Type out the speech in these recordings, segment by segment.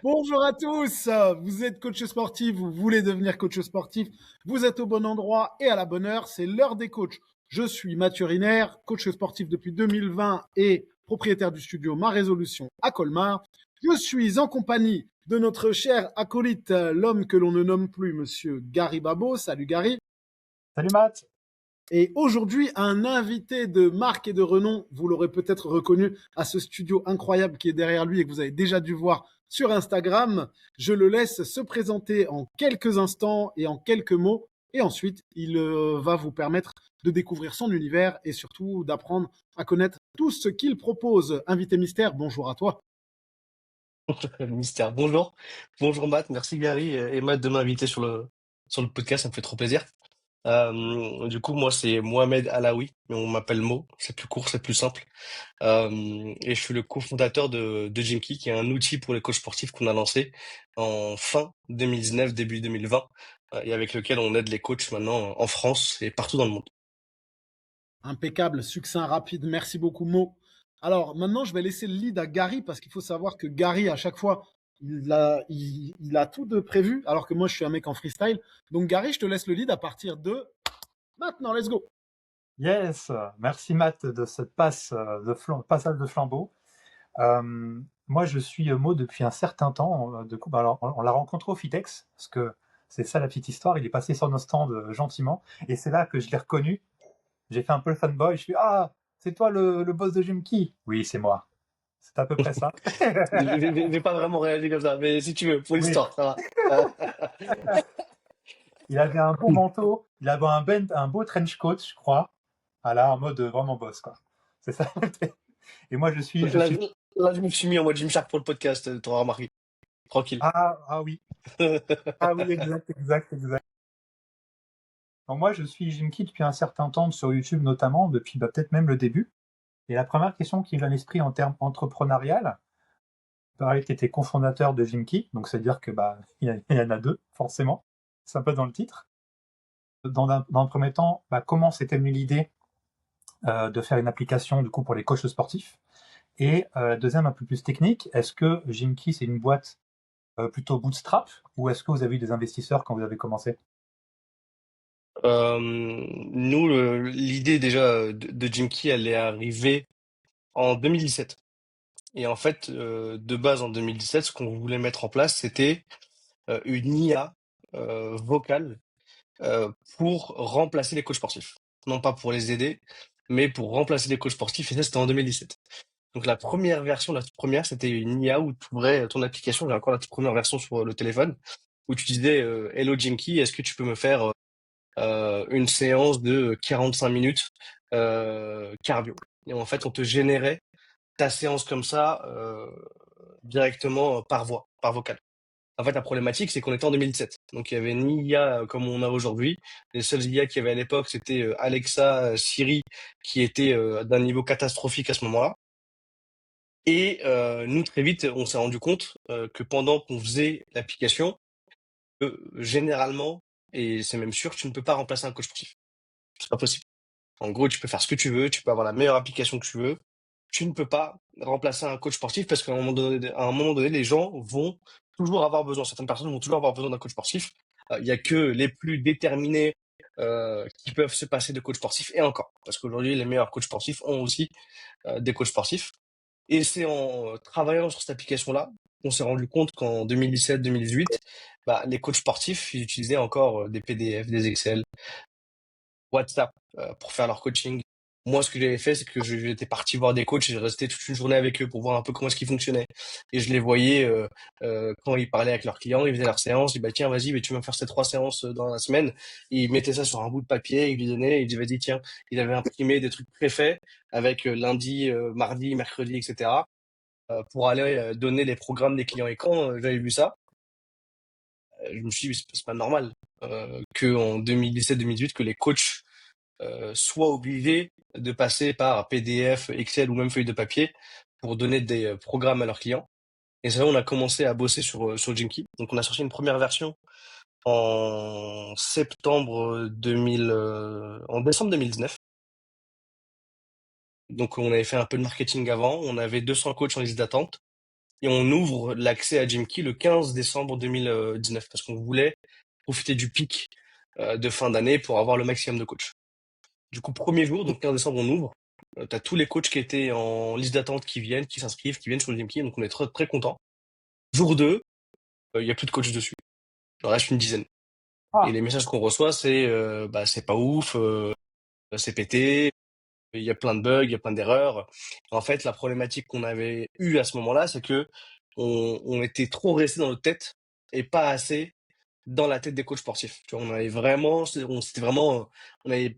Bonjour à tous, vous êtes coach sportif, vous voulez devenir coach sportif, vous êtes au bon endroit et à la bonne heure, c'est l'heure des coachs. Je suis Mathieu Riner, coach sportif depuis 2020 et propriétaire du studio Ma Résolution à Colmar. Je suis en compagnie de notre cher acolyte, l'homme que l'on ne nomme plus, monsieur Gary Babo. Salut Gary. Salut Matt. Et aujourd'hui, un invité de marque et de renom, vous l'aurez peut-être reconnu à ce studio incroyable qui est derrière lui et que vous avez déjà dû voir sur Instagram. Je le laisse se présenter en quelques instants et en quelques mots. Et ensuite, il va vous permettre de découvrir son univers et surtout d'apprendre à connaître tout ce qu'il propose. Invité mystère, bonjour à toi. Mystère. Bonjour. Bonjour Matt. Merci Gary et Matt de m'inviter sur le podcast. Ça me fait trop plaisir. Du coup, moi, c'est Mohamed Alaoui, mais on m'appelle Mo. C'est plus court, c'est plus simple. Et je suis le cofondateur de Gymkey, qui est un outil pour les coachs sportifs qu'on a lancé en fin 2019, début 2020, et avec lequel on aide les coachs maintenant en France et partout dans le monde. Impeccable, succinct, rapide. Merci beaucoup, Mo. Alors maintenant, je vais laisser le lead à Gary parce qu'il faut savoir que Gary, à chaque fois, il a tout de prévu, alors que moi, je suis un mec en freestyle. Donc, Gary, je te laisse le lead à partir de maintenant. Let's go. Yes, merci Matt de cette passage de flambeau. Moi, je suis Mo depuis un certain temps. Du coup, alors, on l'a rencontré au Fitex, parce que c'est ça la petite histoire. Il est passé sur nos stands gentiment, et c'est là que je l'ai reconnu. J'ai fait un peu le fanboy. Je suis ah, c'est toi le boss de Gymkey? Oui, c'est moi. C'est à peu près ça. J'ai pas vraiment réagi comme ça, mais si tu veux, pour Oui. l'histoire, ça va. Euh, Il avait un beau manteau, il avait un beau trench coat, je crois. Voilà, en mode vraiment boss, quoi. C'est ça. Et moi, je Là, suis là, je me suis mis en mode Gymshark pour le podcast, t'auras remarqué. Tranquille. ah oui. Ah oui, exact, exact, exact. Donc moi, je suis Jimky depuis un certain temps sur YouTube notamment, depuis peut-être même le début. Et la première question qui me vient à l'esprit en termes entrepreneurial, tu parlais que tu étais cofondateur de Jimky, donc c'est-à-dire que il y en a deux, forcément. C'est un peu dans le titre. Dans un premier temps, comment s'était venue l'idée de faire une application du coup pour les coachs sportifs? Et deuxième, un peu plus technique, est-ce que Jimky c'est une boîte plutôt bootstrap ou est-ce que vous avez eu des investisseurs quand vous avez commencé? Nous, l'idée déjà de Gymkey, elle est arrivée en 2017. Et en fait, de base en 2017, ce qu'on voulait mettre en place, c'était une IA vocale pour remplacer les coachs sportifs. Non pas pour les aider, mais pour remplacer les coachs sportifs. Et ça, c'était en 2017. Donc la première version, la toute première, c'était une IA où tu ouvrais ton application. J'ai encore la toute première version sur le téléphone, où tu disais Hello Gymkey, est-ce que tu peux me faire une séance de 45 minutes cardio. Et en fait, on te générait ta séance comme ça directement par voix, par vocal. En fait, la problématique, c'est qu'on était en 2007. Donc, il y avait ni IA comme on a aujourd'hui. Les seuls IA qu'il y avait à l'époque, c'était Alexa, Siri, qui était d'un niveau catastrophique à ce moment-là. Et nous, très vite, on s'est rendu compte que pendant qu'on faisait l'application, généralement, et c'est même sûr, tu ne peux pas remplacer un coach sportif. C'est pas possible. En gros, tu peux faire ce que tu veux, tu peux avoir la meilleure application que tu veux. Tu ne peux pas remplacer un coach sportif parce qu'à un moment donné, les gens vont toujours avoir besoin, certaines personnes vont toujours avoir besoin d'un coach sportif. Il y a que les plus déterminés qui peuvent se passer de coach sportif et encore. Parce qu'aujourd'hui, les meilleurs coachs sportifs ont aussi des coachs sportifs. Et c'est en travaillant sur cette application-là qu'on s'est rendu compte qu'en 2017-2018, les coachs sportifs, ils utilisaient encore des PDF, des Excel, WhatsApp pour faire leur coaching. Moi, ce que j'avais fait, c'est que j'étais parti voir des coachs et j'ai resté toute une journée avec eux pour voir un peu comment est-ce qu'ils fonctionnaient. Et je les voyais quand ils parlaient avec leurs clients, ils faisaient leurs séances, ils disaient, bah, tiens, vas-y, mais tu vas me faire ces 3 séances dans la semaine. Et ils mettaient ça sur un bout de papier, ils lui donnaient, ils disaient, vas-y, tiens, il avait imprimé des trucs préfaits avec lundi, mardi, mercredi, etc. Pour aller donner les programmes des clients. Et quand j'avais vu ça, je me suis dit, c'est pas normal que en 2017-2018, que les coachs soit obligés de passer par PDF, Excel ou même feuille de papier pour donner des programmes à leurs clients. Et c'est là où on a commencé à bosser sur Gymkey. Donc on a sorti une première version en en décembre 2019. Donc on avait fait un peu de marketing avant, on avait 200 coachs en liste d'attente. et on ouvre l'accès à Gymkey le 15 décembre 2019 parce qu'on voulait profiter du pic de fin d'année pour avoir le maximum de coachs. Du coup, premier jour, donc 15 décembre, on ouvre. T'as tous les coachs qui étaient en liste d'attente qui viennent, qui s'inscrivent, qui viennent sur le Gymkey, donc on est très, très contents. Jour 2, il y a plus de coachs dessus. Il en reste une dizaine. Ah. Et les messages qu'on reçoit, c'est c'est pas ouf, c'est pété, il y a plein de bugs, il y a plein d'erreurs. En fait, la problématique qu'on avait eue à ce moment-là, c'est que on était trop resté dans notre tête et pas assez dans la tête des coachs sportifs. Tu vois, on avait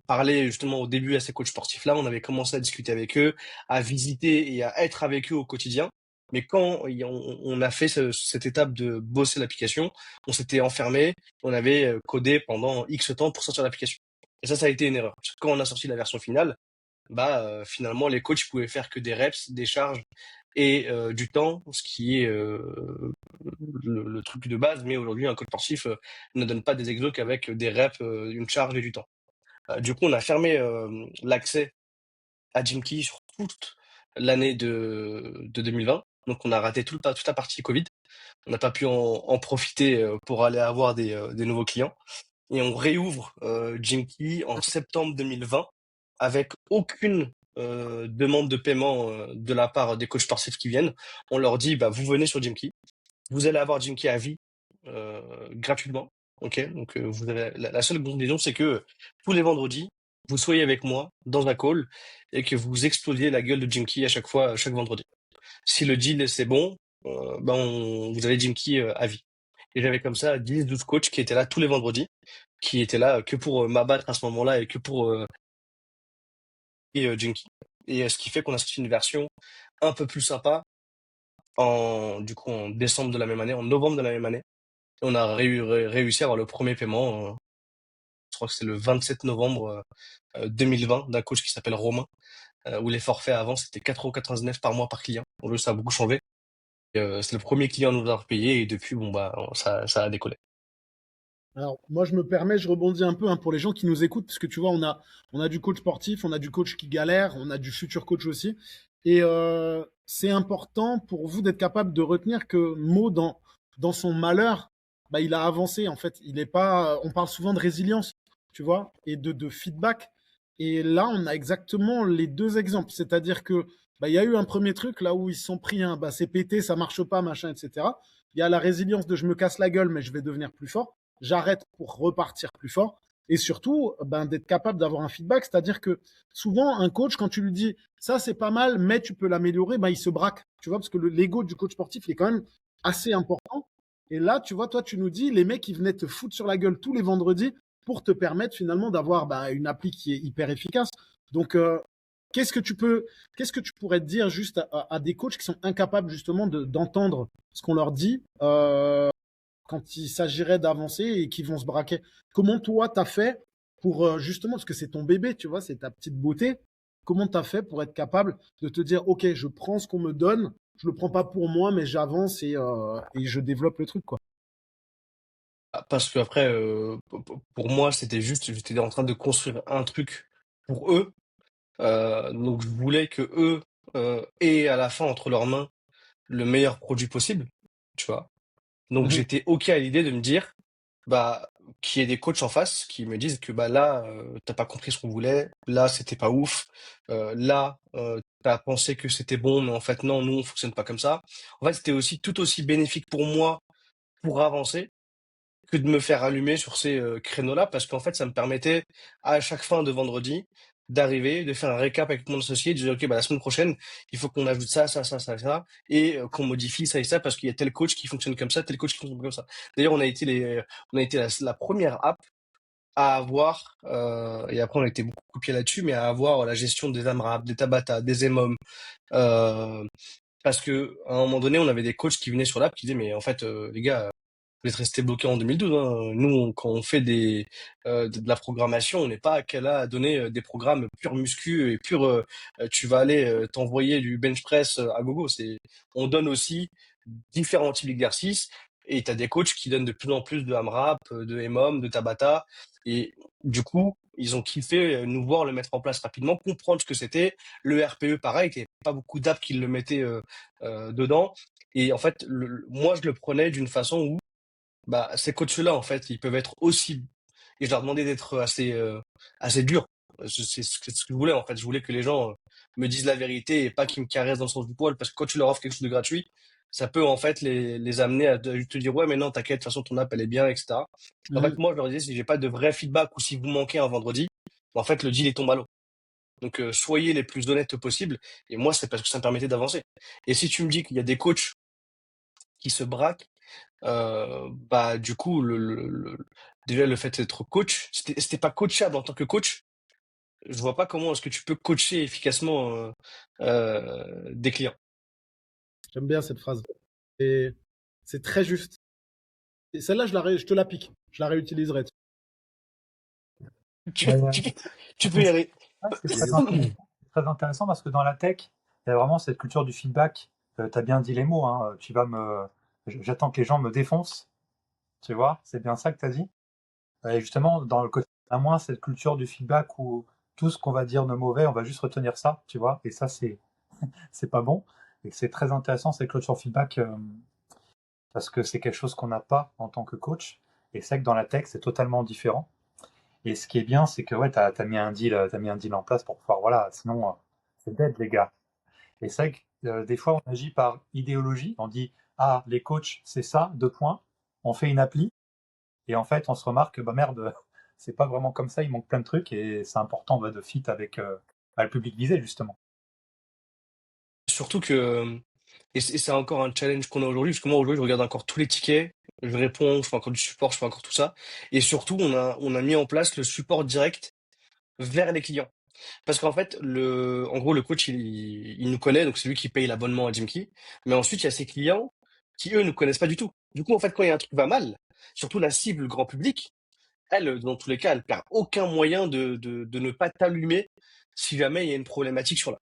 parlé justement au début à ces coachs sportifs-là, on avait commencé à discuter avec eux, à visiter et à être avec eux au quotidien. Mais quand on a fait cette étape de bosser l'application, on s'était enfermé, on avait codé pendant X temps pour sortir l'application. Et ça a été une erreur. Parce que quand on a sorti la version finale, finalement, les coachs pouvaient faire que des reps, des charges et du temps, ce qui est le truc de base. Mais aujourd'hui, un coach sportif ne donne pas des exos qu'avec des reps, une charge et du temps. Du coup, on a fermé l'accès à Gymkey sur toute l'année de 2020. Donc, on a raté toute la partie Covid. On n'a pas pu en profiter pour aller avoir des nouveaux clients. Et on réouvre Gymkey en septembre 2020 avec aucune demande de paiement de la part des coachs sportifs qui viennent. On leur dit, vous venez sur Gymkey, vous allez avoir Gymkey à vie gratuitement. Ok, donc vous avez la seule condition, c'est que tous les vendredis, vous soyez avec moi dans un call et que vous explosiez la gueule de Gymkey à chaque fois, chaque vendredi. Si le deal c'est bon, vous avez Gymkey à vie. Et j'avais comme ça 10-12 coachs qui étaient là tous les vendredis, qui étaient là que pour m'abattre à ce moment-là et que pour Gymkey. Et ce qui fait qu'on a sorti une version un peu plus sympa du coup en décembre de la même année, en novembre de la même année. Et on a réussi à avoir le premier paiement, je crois que c'est le 27 novembre 2020 d'un coach qui s'appelle Romain, où les forfaits avant c'était 4,99 € par mois par client. Aujourd'hui ça a beaucoup changé. C'est le premier client à nous avoir payé et depuis ça a décollé. Alors, moi, je me permets, je rebondis un peu pour les gens qui nous écoutent, parce que tu vois, on a du coach sportif, on a du coach qui galère, on a du futur coach aussi. Et c'est important pour vous d'être capable de retenir que Mo, dans son malheur, il a avancé. En fait, il est pas. On parle souvent de résilience, tu vois, et de feedback. Et là, on a exactement les deux exemples. C'est-à-dire que il y a eu un premier truc là où ils se sont pris un c'est pété, ça marche pas, machin, etc. Il y a la résilience de je me casse la gueule, mais je vais devenir plus fort. J'arrête pour repartir plus fort. Et surtout, d'être capable d'avoir un feedback. C'est-à-dire que souvent, un coach, quand tu lui dis ça, c'est pas mal, mais tu peux l'améliorer, il se braque. Tu vois, parce que l'ego du coach sportif, il est quand même assez important. Et là, tu vois, toi, tu nous dis, les mecs, ils venaient te foutre sur la gueule tous les vendredis pour te permettre finalement d'avoir une appli qui est hyper efficace. Donc, qu'est-ce que tu pourrais te dire juste à des coachs qui sont incapables justement d'entendre ce qu'on leur dit quand il s'agirait d'avancer et qui vont se braquer? Comment toi, t'as fait pour justement, parce que c'est ton bébé, tu vois, c'est ta petite beauté, comment t'as fait pour être capable de te dire, OK, je prends ce qu'on me donne, je le prends pas pour moi, mais j'avance et je développe le truc, quoi. Parce que après, pour moi, j'étais en train de construire un truc pour eux. Donc je voulais que eux aient à la fin entre leurs mains le meilleur produit possible, tu vois. Donc Mhm. j'étais OK à l'idée de me dire, qu'il y ait des coachs en face qui me disent que là, t'as pas compris ce qu'on voulait, là c'était pas ouf, là t'as pensé que c'était bon, mais en fait non, nous on fonctionne pas comme ça. En fait, c'était aussi tout aussi bénéfique pour moi pour avancer que de me faire allumer sur ces créneaux-là, parce qu'en fait, ça me permettait à chaque fin de vendredi d'arriver, de faire un récap avec mon associé, de dire ok, la semaine prochaine, il faut qu'on ajoute ça, ça, ça, ça, ça, et qu'on modifie ça et ça parce qu'il y a tel coach qui fonctionne comme ça, tel coach qui fonctionne comme ça. D'ailleurs, on a été la première app à avoir, et après on a été beaucoup copié là-dessus, mais à avoir la gestion des AMRAP, des Tabata, des EMOM, euh, parce que à un moment donné, on avait des coachs qui venaient sur l'app qui disaient mais en fait les gars, vous êtes restés bloqués en 2012. Hein. Nous, quand on fait de la programmation, on n'est pas qu'à là à donner des programmes pur muscu et pur. Tu vas aller t'envoyer du bench press à gogo. On donne aussi différents types d'exercices et tu as des coachs qui donnent de plus en plus de AMRAP, de EMOM, de Tabata. Et du coup, ils ont kiffé nous voir le mettre en place rapidement, comprendre ce que c'était. Le RPE, pareil, il n'y avait pas beaucoup d'apps qui le mettaient dedans. Et en fait, moi, je le prenais d'une façon où bah, ces coachs-là, en fait, ils peuvent être aussi. Et je leur demandais d'être assez dur. C'est ce que je voulais, en fait. Je voulais que les gens me disent la vérité et pas qu'ils me caressent dans le sens du poil, parce que quand tu leur offres quelque chose de gratuit, ça peut en fait les amener à te dire ouais mais non t'inquiète de toute façon ton app elle est bien etc. En fait Mm. moi je leur disais si j'ai pas de vrai feedback ou si vous manquez un vendredi, en fait le deal il tombe à l'eau. Donc soyez les plus honnêtes possible et moi c'est parce que ça me permettait d'avancer. Et si tu me dis qu'il y a des coachs qui se braquent, bah du coup déjà le fait d'être coach, c'était pas coachable en tant que coach. Je vois pas comment est-ce que tu peux coacher efficacement des clients. J'aime bien cette phrase. Et c'est très juste. Et celle-là, je te la pique. Je la réutiliserai. Tu, Ouais, tu, tu peux y aller. c'est très intéressant. C'est très intéressant parce que dans la tech, il y a vraiment cette culture du feedback. Tu as bien dit les mots, hein. J'attends que les gens me défoncent. Tu vois, c'est bien ça que tu as dit. Et justement, dans le côté, à moins cette culture du feedback où tout ce qu'on va dire de mauvais, on va juste retenir ça, tu vois. Et ça, c'est pas bon. Et c'est très intéressant cette culture feedback parce que c'est quelque chose qu'on n'a pas en tant que coach. Et c'est vrai que dans la tech, c'est totalement différent. Et ce qui est bien, c'est que ouais, t'as mis un deal, t'as mis un deal en place pour pouvoir, voilà, sinon c'est dead les gars. Et c'est vrai que des fois on agit par idéologie, on dit ah les coachs c'est ça, deux points, on fait une appli et en fait on se remarque que bah merde, c'est pas vraiment comme ça, il manque plein de trucs et c'est important bah, de fit avec bah, le public visé justement. Surtout que, et c'est encore un challenge qu'on a aujourd'hui, parce que moi aujourd'hui je regarde encore tous les tickets, je réponds, je fais encore du support, je fais encore tout ça. Et surtout, on a mis en place le support direct vers les clients. Parce qu'en fait, en gros, le coach, il nous connaît, donc c'est lui qui paye l'abonnement à Jimkey. Mais ensuite, il y a ses clients qui, eux, ne connaissent pas du tout. Du coup, en fait, quand il y a un truc qui va mal, surtout la cible grand public, elle, dans tous les cas, elle perd aucun moyen de ne pas t'allumer si jamais il y a une problématique sur là.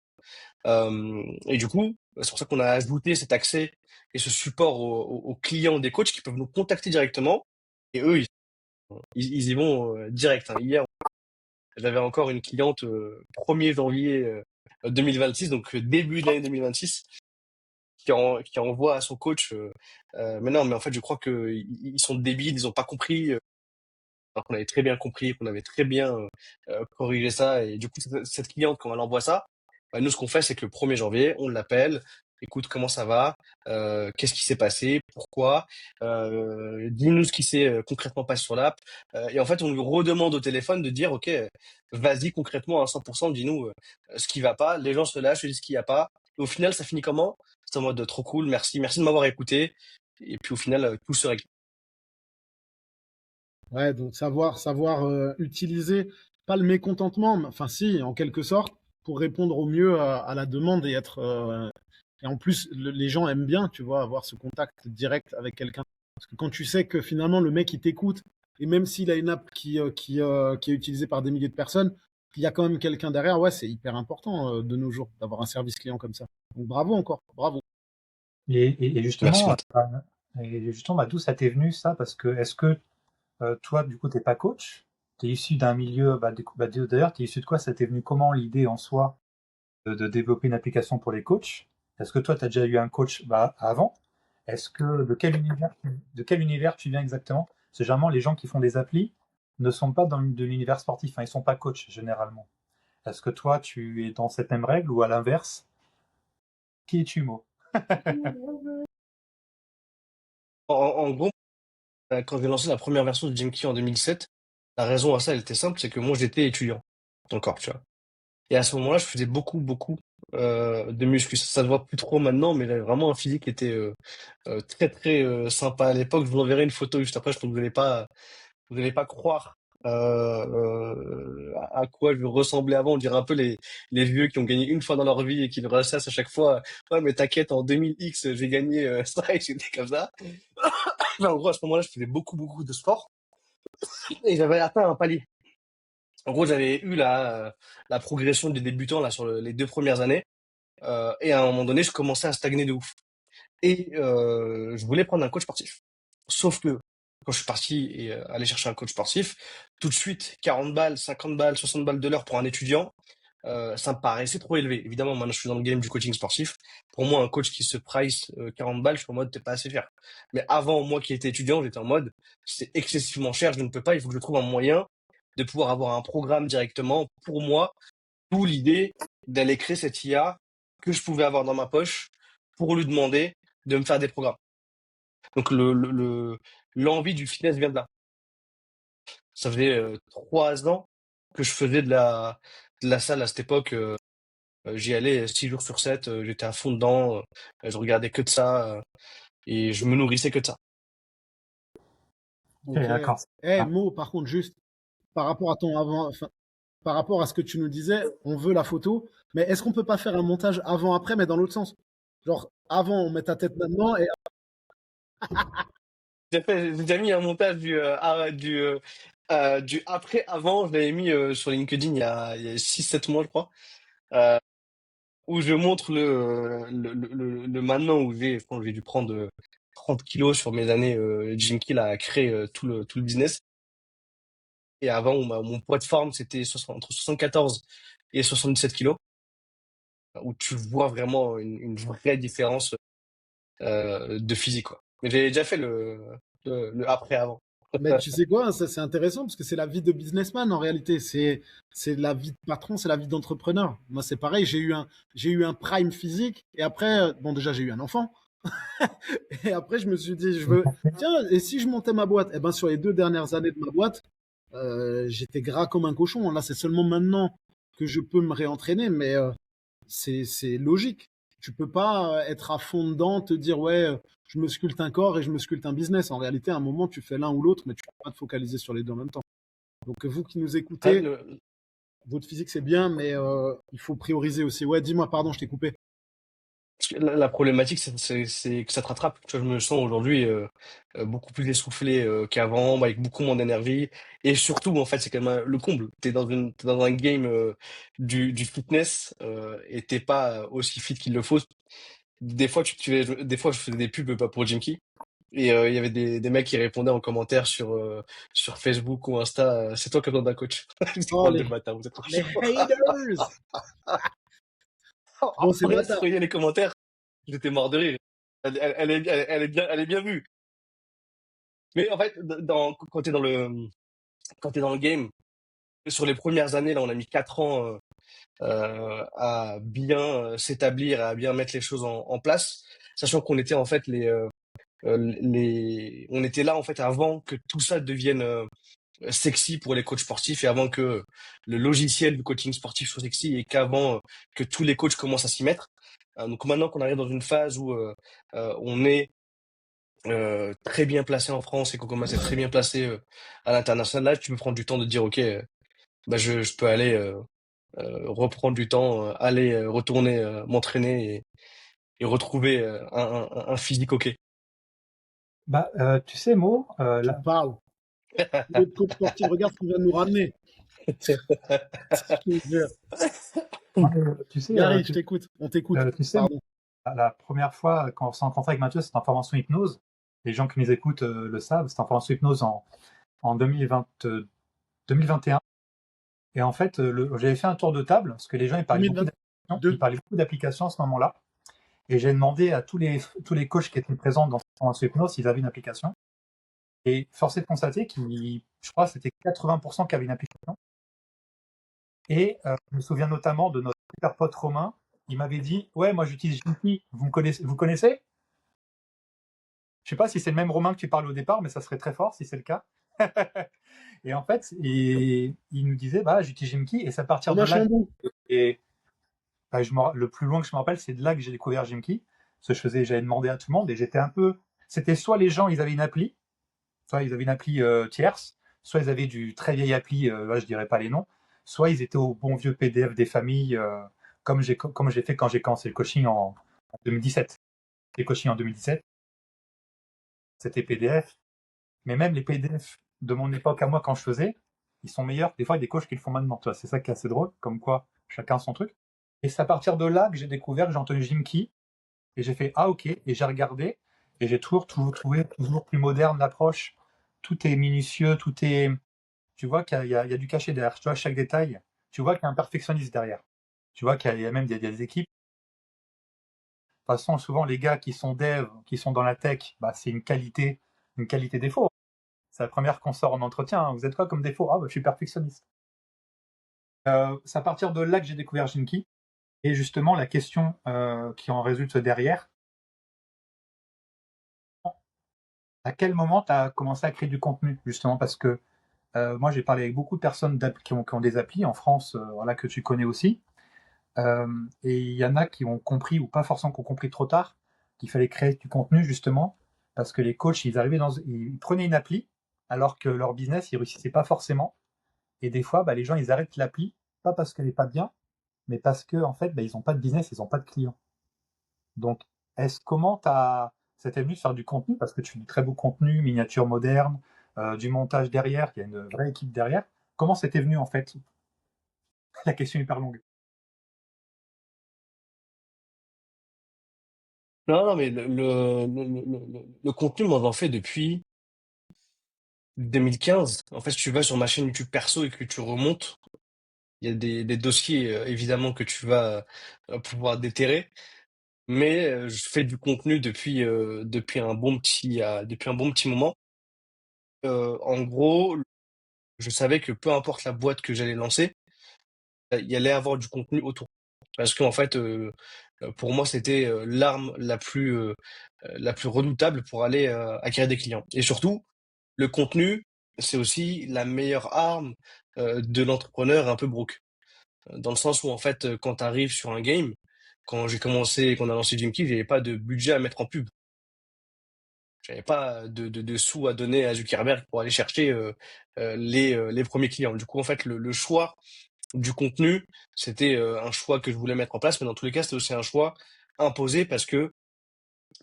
Et du coup, c'est pour ça qu'on a ajouté cet accès et ce support aux clients des coachs qui peuvent nous contacter directement. Et eux, ils y vont direct, hein. Hier, j'avais encore une cliente 1er janvier 2026, donc début de l'année 2026, qui envoie à son coach. Mais non, mais en fait, je crois que ils sont débiles, ils ont pas compris. Alors qu'on avait très bien compris, qu'on avait très bien corrigé ça. Et du coup, cette cliente, quand elle envoie ça, bah, nous, ce qu'on fait, c'est que le 1er janvier, on l'appelle. Écoute, comment ça va? Qu'est-ce qui s'est passé? Pourquoi? Dis-nous ce qui s'est concrètement passé sur l'app. Et en fait, on lui redemande au téléphone de dire, OK, vas-y concrètement à 100%, dis-nous ce qui va pas. Les gens se lâchent, ils disent ce qu'il n'y a pas. Et au final, ça finit comment? C'est en mode trop cool, merci, merci de m'avoir écouté. Et puis au final, tout se règle. Ouais, donc savoir utiliser, pas le mécontentement, mais enfin si, en quelque sorte, pour répondre au mieux à la demande et être. Et en plus, les gens aiment bien, tu vois, avoir ce contact direct avec quelqu'un. Parce que quand tu sais que finalement le mec il t'écoute, et même s'il a une app qui est utilisée par des milliers de personnes, il y a quand même quelqu'un derrière, ouais, c'est hyper important de nos jours d'avoir un service client comme ça. Donc bravo encore, bravo. Et Merci, justement, Matt. bah, d'où ça t'est venu ça? Parce que est-ce que toi, du coup, t'es pas coach? Tu es issu d'un milieu, bah, d'ailleurs, tu es issu de quoi? Ça t'est venu comment l'idée en soi de développer une application pour les coachs? Est-ce que toi, tu as déjà eu un coach bah, avant? Est-ce que de quel univers tu viens exactement? C'est généralement les gens qui font des applis ne sont pas de l'univers sportif, hein, ils sont pas coachs généralement. Est-ce que toi, tu es dans cette même règle ou à l'inverse? Qui es-tu, Mo? En gros, quand j'ai lancé la première version de Jimkey en 2007, la raison à ça, elle était simple, c'est que moi j'étais étudiant encore, tu vois. Et à ce moment-là, je faisais beaucoup, beaucoup de muscu. Ça se voit plus trop maintenant, mais j'avais vraiment un physique qui était très, très sympa à l'époque. Je vous enverrai une photo juste après, je pense que vous n'allez pas croire à quoi je ressemblais avant. On dirait un peu les vieux qui ont gagné une fois dans leur vie et qui le ressassent à chaque fois. Ouais, mais t'inquiète, en 2000X, j'ai gagné ça et j'étais comme ça. Enfin, en gros, à ce moment-là, je faisais beaucoup, beaucoup de sport et j'avais atteint un palier. En gros, j'avais eu la progression des débutants là sur les 2 premières années. Et à un moment donné, je commençais à stagner de ouf. Et je voulais prendre un coach sportif. Sauf que quand je suis parti et aller chercher un coach sportif, tout de suite, 40 balles, 50 balles, 60 balles de l'heure pour un étudiant, ça me paraissait trop élevé. Évidemment, maintenant je suis dans le game du coaching sportif. Pour moi, un coach qui se price 40 balles, je suis en mode t'es pas assez cher. Mais avant, moi qui étais étudiant, j'étais en mode c'est excessivement cher, je ne peux pas, il faut que je trouve un moyen de pouvoir avoir un programme directement pour moi, d'où l'idée d'aller créer cette IA que je pouvais avoir dans ma poche pour lui demander de me faire des programmes. Donc l'envie du fitness vient de là. Ça faisait 3 ans que je faisais de la salle à cette époque. J'y allais 6 jours sur 7, j'étais à fond dedans, je regardais que de ça, et je me nourrissais que de ça. Ok. d'accord. Mo, par contre, juste par rapport à ton avant, enfin, par rapport à ce que tu nous disais, on veut la photo, mais est-ce qu'on peut pas faire un montage avant-après, mais dans l'autre sens? Genre, avant, on met ta tête maintenant, et J'ai déjà mis un montage du après-avant, je l'avais mis sur LinkedIn il y a 6-7 mois, je crois, euh, où je montre le maintenant où je pense que j'ai dû prendre 30 kilos sur mes années Jim Kill a créé tout le business. Et avant, mon poids de forme, c'était entre 74 et 77 kilos, où tu vois vraiment une vraie différence de physique, quoi. Mais j'avais déjà fait le après-avant. mais tu sais quoi, ça c'est intéressant parce que c'est la vie de businessman en réalité. C'est la vie de patron, c'est la vie d'entrepreneur. Moi, c'est pareil. J'ai eu un prime physique et après, bon, déjà, j'ai eu un enfant. Et après, je me suis dit, tiens, et si je montais ma boîte? Eh ben, sur les 2 dernières années de ma boîte, j'étais gras comme un cochon. Là, c'est seulement maintenant que je peux me réentraîner, mais c'est logique. Tu peux pas être à fond dedans, te dire ouais, je me sculpte un corps et je me sculpte un business. En réalité, à un moment, tu fais l'un ou l'autre, mais tu peux pas te focaliser sur les deux en même temps. Donc vous qui nous Ouais, écoutez, votre physique c'est bien, mais il faut prioriser aussi. Ouais, dis-moi, pardon, je t'ai coupé. la problématique, c'est que ça te rattrape. Tu vois, je me sens aujourd'hui beaucoup plus essoufflé qu'avant, avec beaucoup moins d'énergie. Et surtout, en fait, c'est quand même le comble. T'es dans un game du fitness et t'es pas aussi fit qu'il le faut. Des fois, des fois, je faisais des pubs pas pour Jimky. Et il y avait des mecs qui répondaient en commentaire sur Facebook ou Insta, c'est toi qui as besoin d'un coach. C'est Oh, bande de bâtards, vous êtes trop les chiants. haters! Bon, c'est Après, bâtard. si les commentaires, j'étais mort de rire. Elle est bien vue. Mais en fait, quand t'es dans le game, sur les premières années, là, on a mis 4 ans à bien s'établir, à bien mettre les choses en place, sachant qu'on était en fait on était là en fait avant que tout ça devienne sexy pour les coachs sportifs et avant que le logiciel du coaching sportif soit sexy et qu'avant que tous les coachs commencent à s'y mettre. Donc maintenant qu'on arrive dans une phase où on est très bien placé en France et qu'on commence à être très bien placé à l'international, là, tu peux prendre du temps de dire, OK, bah, je peux aller reprendre du temps, aller retourner m'entraîner et retrouver un physique OK. Bah, tu sais, Mo, Tu parles. Notre coach sportif, regarde ce qu'il vient de nous ramener. Je te jure. tu sais, Gary, je t'écoute. On t'écoute. tu sais, Pardon. la première fois quand on s'est rencontré avec Mathieu, c'était en formation hypnose. Les gens qui nous écoutent le savent, c'était en formation hypnose en 2021. Et en fait, j'avais fait un tour de table, parce que les gens ils parlaient beaucoup 2022. d'applications, à ce moment-là. Et j'ai demandé à tous les coachs qui étaient présents dans cette formation hypnose s'ils avaient une application. Et force est de constater je crois que c'était 80% qui avaient une application. Et je me souviens notamment de notre super pote Romain. Il m'avait dit, ouais, moi j'utilise Jimky, vous connaissez? Je sais pas si c'est le même Romain que tu parlais au départ, mais ça serait très fort si c'est le cas. Et en fait, il nous disait, bah, j'utilise Jimky, et c'est à partir de Romain là. Chambou. Et bah, le plus loin que je me rappelle, c'est de là que j'ai découvert Jimky. Parce que j'avais demandé à tout le monde, et j'étais un peu. C'était soit les gens, ils avaient une appli, soit ils avaient une appli tierce, soit ils avaient du très vieille appli, là, je dirais pas les noms, soit ils étaient au bon vieux PDF des familles, comme j'ai fait quand j'ai commencé le coaching en 2017. Les coaching en 2017, c'était PDF. Mais même les PDF de mon époque à moi quand je faisais, ils sont meilleurs des fois des coachs qui le font maintenant. Tu vois, c'est ça qui est assez drôle, comme quoi chacun son truc. Et c'est à partir de là que j'ai découvert, que j'ai entendu Jimky, et j'ai fait ah ok, et j'ai regardé, et j'ai toujours trouvé toujours plus moderne l'approche. Tout est minutieux, tout est. Tu vois qu'il y a du cachet derrière. Tu vois chaque détail. Tu vois qu'il y a un perfectionniste derrière. Tu vois qu'il y a même des équipes. De toute façon, souvent, les gars qui sont devs, qui sont dans la tech, bah, c'est une qualité défaut. C'est la première qu'on sort en entretien, hein. Vous êtes quoi comme défaut? Ah, bah, je suis perfectionniste. C'est à partir de là que j'ai découvert Jinky. Et justement, la question qui en résulte derrière, à quel moment tu as commencé à créer du contenu, justement? Parce que moi, j'ai parlé avec beaucoup de personnes qui ont des applis en France, voilà, que tu connais aussi. Et il y en a qui ont compris, ou pas forcément qui ont compris trop tard, qu'il fallait créer du contenu, justement, parce que les coachs, ils prenaient une appli, alors que leur business, ils réussissaient pas forcément. Et des fois, bah, les gens, ils arrêtent l'appli, pas parce qu'elle est pas bien, mais parce que, en fait, bah, ils ont pas de business, ils ont pas de clients. Donc, ça t'est venu de faire du contenu, parce que tu fais du très beau contenu, miniature moderne, du montage derrière, il y a une vraie équipe derrière. Comment c'était venu, en fait? La question est hyper longue. Non, non, mais le contenu, moi, j'en fais depuis 2015. En fait, si tu vas sur ma chaîne YouTube perso et que tu remontes, il y a des dossiers, évidemment, que tu vas pouvoir déterrer. Mais je fais du contenu depuis un bon petit moment. En gros, je savais que peu importe la boîte que j'allais lancer, il y allait avoir du contenu autour. Parce qu'en fait, pour moi, c'était l'arme la plus redoutable pour aller acquérir des clients. Et surtout, le contenu, c'est aussi la meilleure arme de l'entrepreneur un peu broke. Dans le sens où, en fait, quand tu arrives sur un game, quand j'ai commencé, qu'on a lancé Jimkey, j'avais pas de budget à mettre en pub. J'avais pas de sous à donner à Zuckerberg pour aller chercher les premiers clients. Du coup, en fait, le choix du contenu, c'était un choix que je voulais mettre en place, mais dans tous les cas, c'était aussi un choix imposé parce que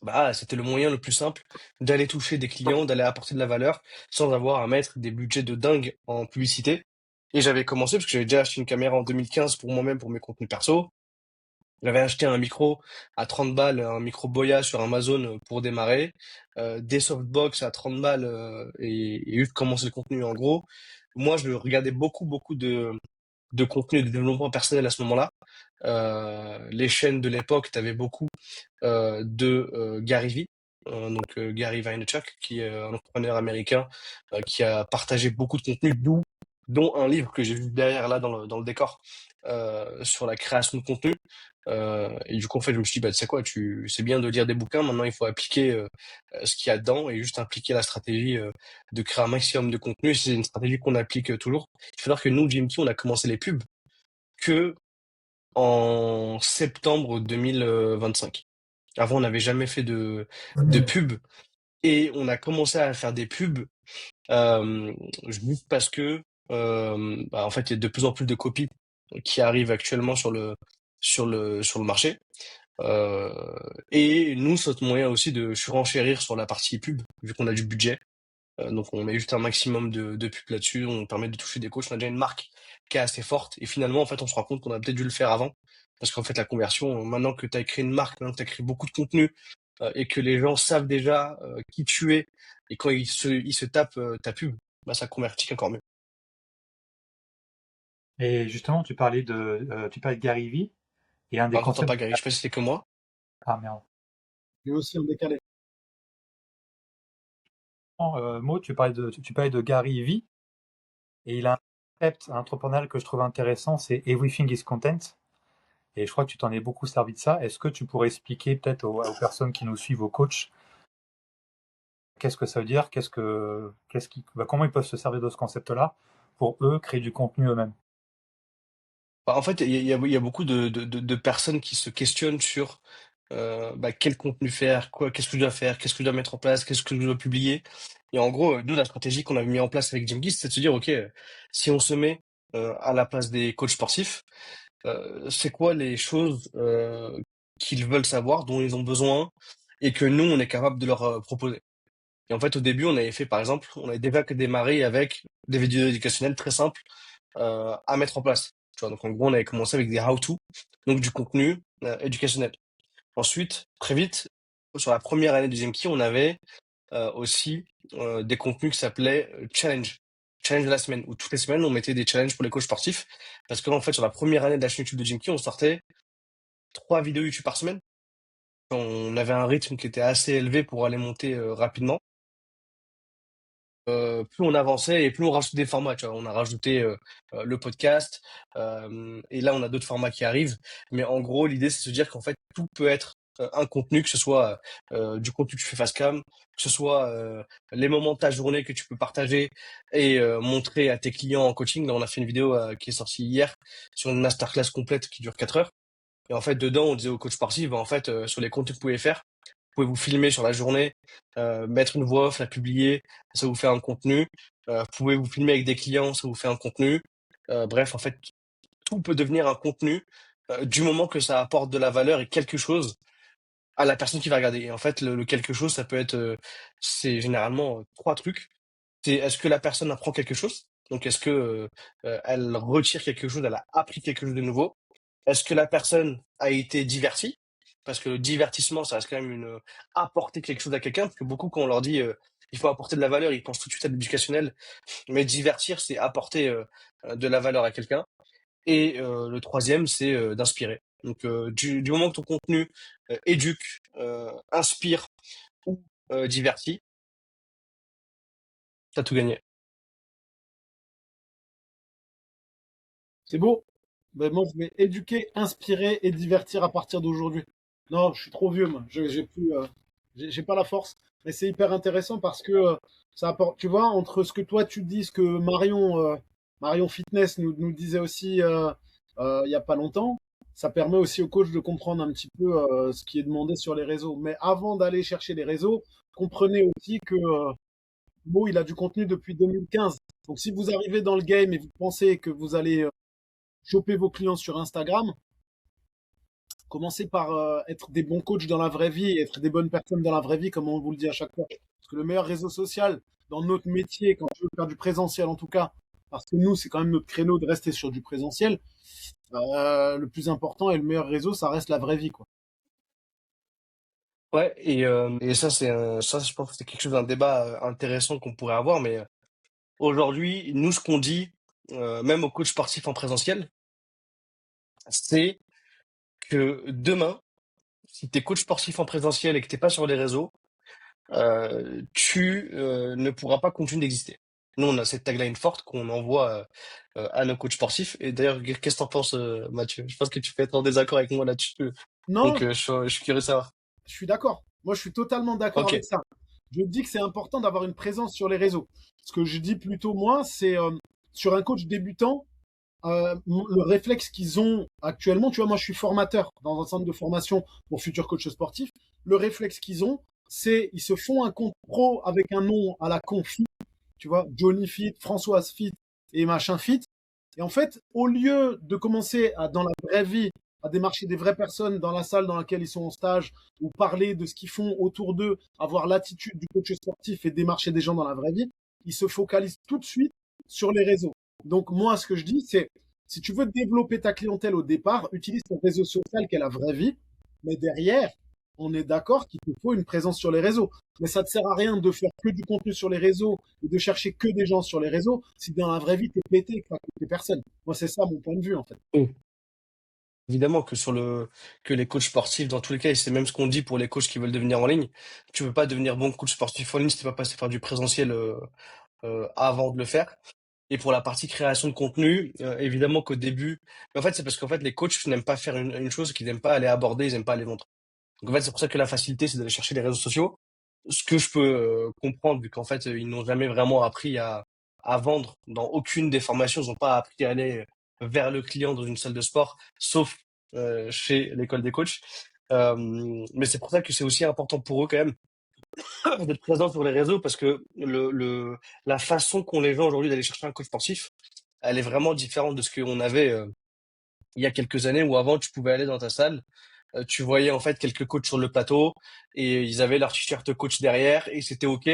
bah, c'était le moyen le plus simple d'aller toucher des clients, d'aller apporter de la valeur sans avoir à mettre des budgets de dingue en publicité. Et j'avais commencé parce que j'avais déjà acheté une caméra en 2015 pour moi-même, pour mes contenus perso. J'avais acheté un micro à 30 balles, un micro Boya sur Amazon pour démarrer, des softbox à 30 balles et juste commencer le contenu. En gros, moi, je regardais beaucoup de contenu de développement personnel à ce moment-là. Les chaînes de l'époque, tu avais beaucoup de Gary Vee, Gary Vaynerchuk, qui est un entrepreneur américain qui a partagé beaucoup de contenu, dont un livre que j'ai vu derrière là dans le décor sur la création de contenu. Et du coup, en fait, je me suis dit, bah, tu sais quoi, c'est bien de lire des bouquins, maintenant il faut appliquer ce qu'il y a dedans et juste impliquer la stratégie de créer un maximum de contenu. C'est une stratégie qu'on applique toujours. Il faut savoir que nous, GMT, on a commencé les pubs que en septembre 2025. Avant, on n'avait jamais fait de pub et on a commencé à faire des pubs euh, juste parce que bah, en fait, il y a de plus en plus de copies qui arrivent actuellement sur le marché. Euh, et nous, c'est notre moyen aussi de surenchérir sur la partie pub, vu qu'on a du budget. Donc on met juste un maximum de pubs là-dessus, on permet de toucher des coachs, on a déjà une marque qui est assez forte, et finalement en fait on se rend compte qu'on a peut-être dû le faire avant, parce qu'en fait la conversion, maintenant que tu as créé une marque, maintenant que tu as créé beaucoup de contenu, et que les gens savent déjà qui tu es, et quand ils se tapent ta pub, bah ça convertit encore mieux. Et justement, tu parlais de Gary Vee, et un des Alors t'entends concepts. pas Gary, je sais pas si c'était que moi. Ah merde. Lui aussi en décalé. Maud, tu parlais de Gary Vee, et il a un concept entrepreneurial que je trouve intéressant, c'est Everything is Content. Et je crois que tu t'en es beaucoup servi de ça. Est-ce que tu pourrais expliquer peut-être aux personnes qui nous suivent, aux coachs, qu'est-ce que ça veut dire, comment ils peuvent se servir de ce concept-là pour eux créer du contenu eux-mêmes? Bah, en fait, il y a beaucoup de personnes qui se questionnent sur bah, quel contenu faire, quoi, qu'est-ce que je dois faire, qu'est-ce que je dois mettre en place, qu'est-ce que je dois publier. Et en gros, nous, la stratégie qu'on avait mis en place avec Jim Gist, c'est de se dire, OK, si on se met à la place des coachs sportifs, c'est quoi les choses qu'ils veulent savoir, dont ils ont besoin, et que nous, on est capable de leur proposer. Et en fait, au début, on avait fait, par exemple, on avait déjà démarré avec des vidéos éducationnelles très simples à mettre en place. Tu vois, donc en gros, on avait commencé avec des how-to, donc du contenu éducationnel. Ensuite, très vite, sur la première année du Zemki, on avait aussi des contenus qui s'appelaient challenge. challenge de la semaine, où toutes les semaines, on mettait des challenges pour les coachs sportifs. Parce qu'en fait, sur la première année de la chaîne YouTube de Jim Key, on sortait 3 vidéos YouTube par semaine. On avait un rythme qui était assez élevé pour aller monter rapidement. Plus on avançait et plus on rajoutait des formats, tu vois. On a rajouté le podcast, et là on a d'autres formats qui arrivent. Mais en gros, l'idée c'est de se dire qu'en fait tout peut être un contenu, que ce soit du contenu que tu fais face cam, que ce soit les moments de ta journée que tu peux partager et montrer à tes clients en coaching. Là, on a fait une vidéo qui est sortie hier sur une masterclass complète qui dure 4 heures. Et en fait, dedans, on disait aux coachs sportifs, en fait, sur les contenus que vous pouvez faire, vous pouvez vous filmer sur la journée, mettre une voix off, la publier, ça vous fait un contenu. Vous pouvez vous filmer avec des clients, ça vous fait un contenu. Bref, en fait, tout peut devenir un contenu du moment que ça apporte de la valeur et quelque chose à la personne qui va regarder. Et en fait, le quelque chose, ça peut être, c'est généralement 3 trucs. C'est est-ce que la personne apprend quelque chose? Donc, est-ce que elle retire quelque chose, elle a appris quelque chose de nouveau? Est-ce que la personne a été divertie? Parce que le divertissement, ça reste quand même apporter quelque chose à quelqu'un, parce que beaucoup, quand on leur dit il faut apporter de la valeur, ils pensent tout de suite à l'éducationnel. Mais divertir, c'est apporter de la valeur à quelqu'un. Et le troisième, c'est d'inspirer. Donc, du moment que ton contenu éduque, inspire ou divertit, t'as tout gagné. C'est beau. Ben, moi, je vais éduquer, inspirer et divertir à partir d'aujourd'hui. Non, je suis trop vieux, moi. J'ai plus, j'ai pas la force. Mais c'est hyper intéressant parce que ça apporte, tu vois, entre ce que toi tu dis, ce que Marion Fitness nous disait aussi il y a pas longtemps, ça permet aussi aux coachs de comprendre un petit peu ce qui est demandé sur les réseaux. Mais avant d'aller chercher les réseaux, comprenez aussi que Mo, il a du contenu depuis 2015. Donc si vous arrivez dans le game et vous pensez que vous allez choper vos clients sur Instagram, commencez par être des bons coachs dans la vraie vie, être des bonnes personnes dans la vraie vie, comme on vous le dit à chaque fois. Parce que le meilleur réseau social dans notre métier, quand tu veux faire du présentiel en tout cas, parce que nous, c'est quand même notre créneau de rester sur du présentiel, le plus important et le meilleur réseau, ça reste la vraie vie, quoi. Ouais, et ça, ça, je pense que c'est quelque chose d'un débat intéressant qu'on pourrait avoir. Mais aujourd'hui, nous, ce qu'on dit, même aux coachs sportifs en présentiel, c'est que demain, si t'es coach sportif en présentiel et que t'es pas sur les réseaux, tu ne pourras pas continuer d'exister. Nous, on a cette tagline forte qu'on envoie à nos coachs sportifs. Et d'ailleurs, qu'est-ce que t'en penses, Mathieu? Je pense que tu peux être en désaccord avec moi là-dessus. Non, Donc, je suis curieux de savoir. je suis d'accord. Moi, je suis totalement d'accord Ok. avec ça. Je dis que c'est important d'avoir une présence sur les réseaux. Ce que je dis plutôt, moi, c'est sur un coach débutant, le réflexe qu'ils ont actuellement, tu vois, moi je suis formateur dans un centre de formation pour futurs coachs sportifs. Le réflexe qu'ils ont, c'est ils se font un compte pro avec un nom à la con Fit, tu vois, Johnny Fit, Françoise Fit et machin Fit. Et en fait, au lieu de commencer dans la vraie vie à démarcher des vraies personnes dans la salle dans laquelle ils sont en stage ou parler de ce qu'ils font autour d'eux, avoir l'attitude du coach sportif et démarcher des gens dans la vraie vie, ils se focalisent tout de suite sur les réseaux. Donc moi, ce que je dis, c'est si tu veux développer ta clientèle au départ, utilise ton réseau social qui est la vraie vie, mais derrière, on est d'accord qu'il te faut une présence sur les réseaux. Mais ça ne te sert à rien de faire que du contenu sur les réseaux et de chercher que des gens sur les réseaux si dans la vraie vie, t'es pété et que t'as personne. Moi, c'est ça mon point de vue, en fait. Mm. Évidemment que que les coachs sportifs, dans tous les cas, et c'est même ce qu'on dit pour les coachs qui veulent devenir en ligne, tu peux pas devenir bon coach sportif en ligne si t'es pas passé par du présentiel avant de le faire. Et pour la partie création de contenu, évidemment qu'au début, mais en fait, c'est parce qu'en fait, les coachs n'aiment pas faire une chose qu'ils n'aiment pas aller aborder, ils n'aiment pas aller vendre. Donc en fait, c'est pour ça que la facilité, c'est d'aller chercher les réseaux sociaux. Ce que je peux comprendre, vu qu'en fait, ils n'ont jamais vraiment appris à vendre dans aucune des formations, ils n'ont pas appris à aller vers le client dans une salle de sport, sauf chez l'école des coachs. Mais c'est pour ça que c'est aussi important pour eux quand même d'être présents sur les réseaux, parce que la façon qu'ont les gens aujourd'hui d'aller chercher un coach sportif, elle est vraiment différente de ce qu'on avait il y a quelques années, où avant tu pouvais aller dans ta salle, tu voyais en fait quelques coachs sur le plateau et ils avaient leur t-shirt coach derrière et c'était ok.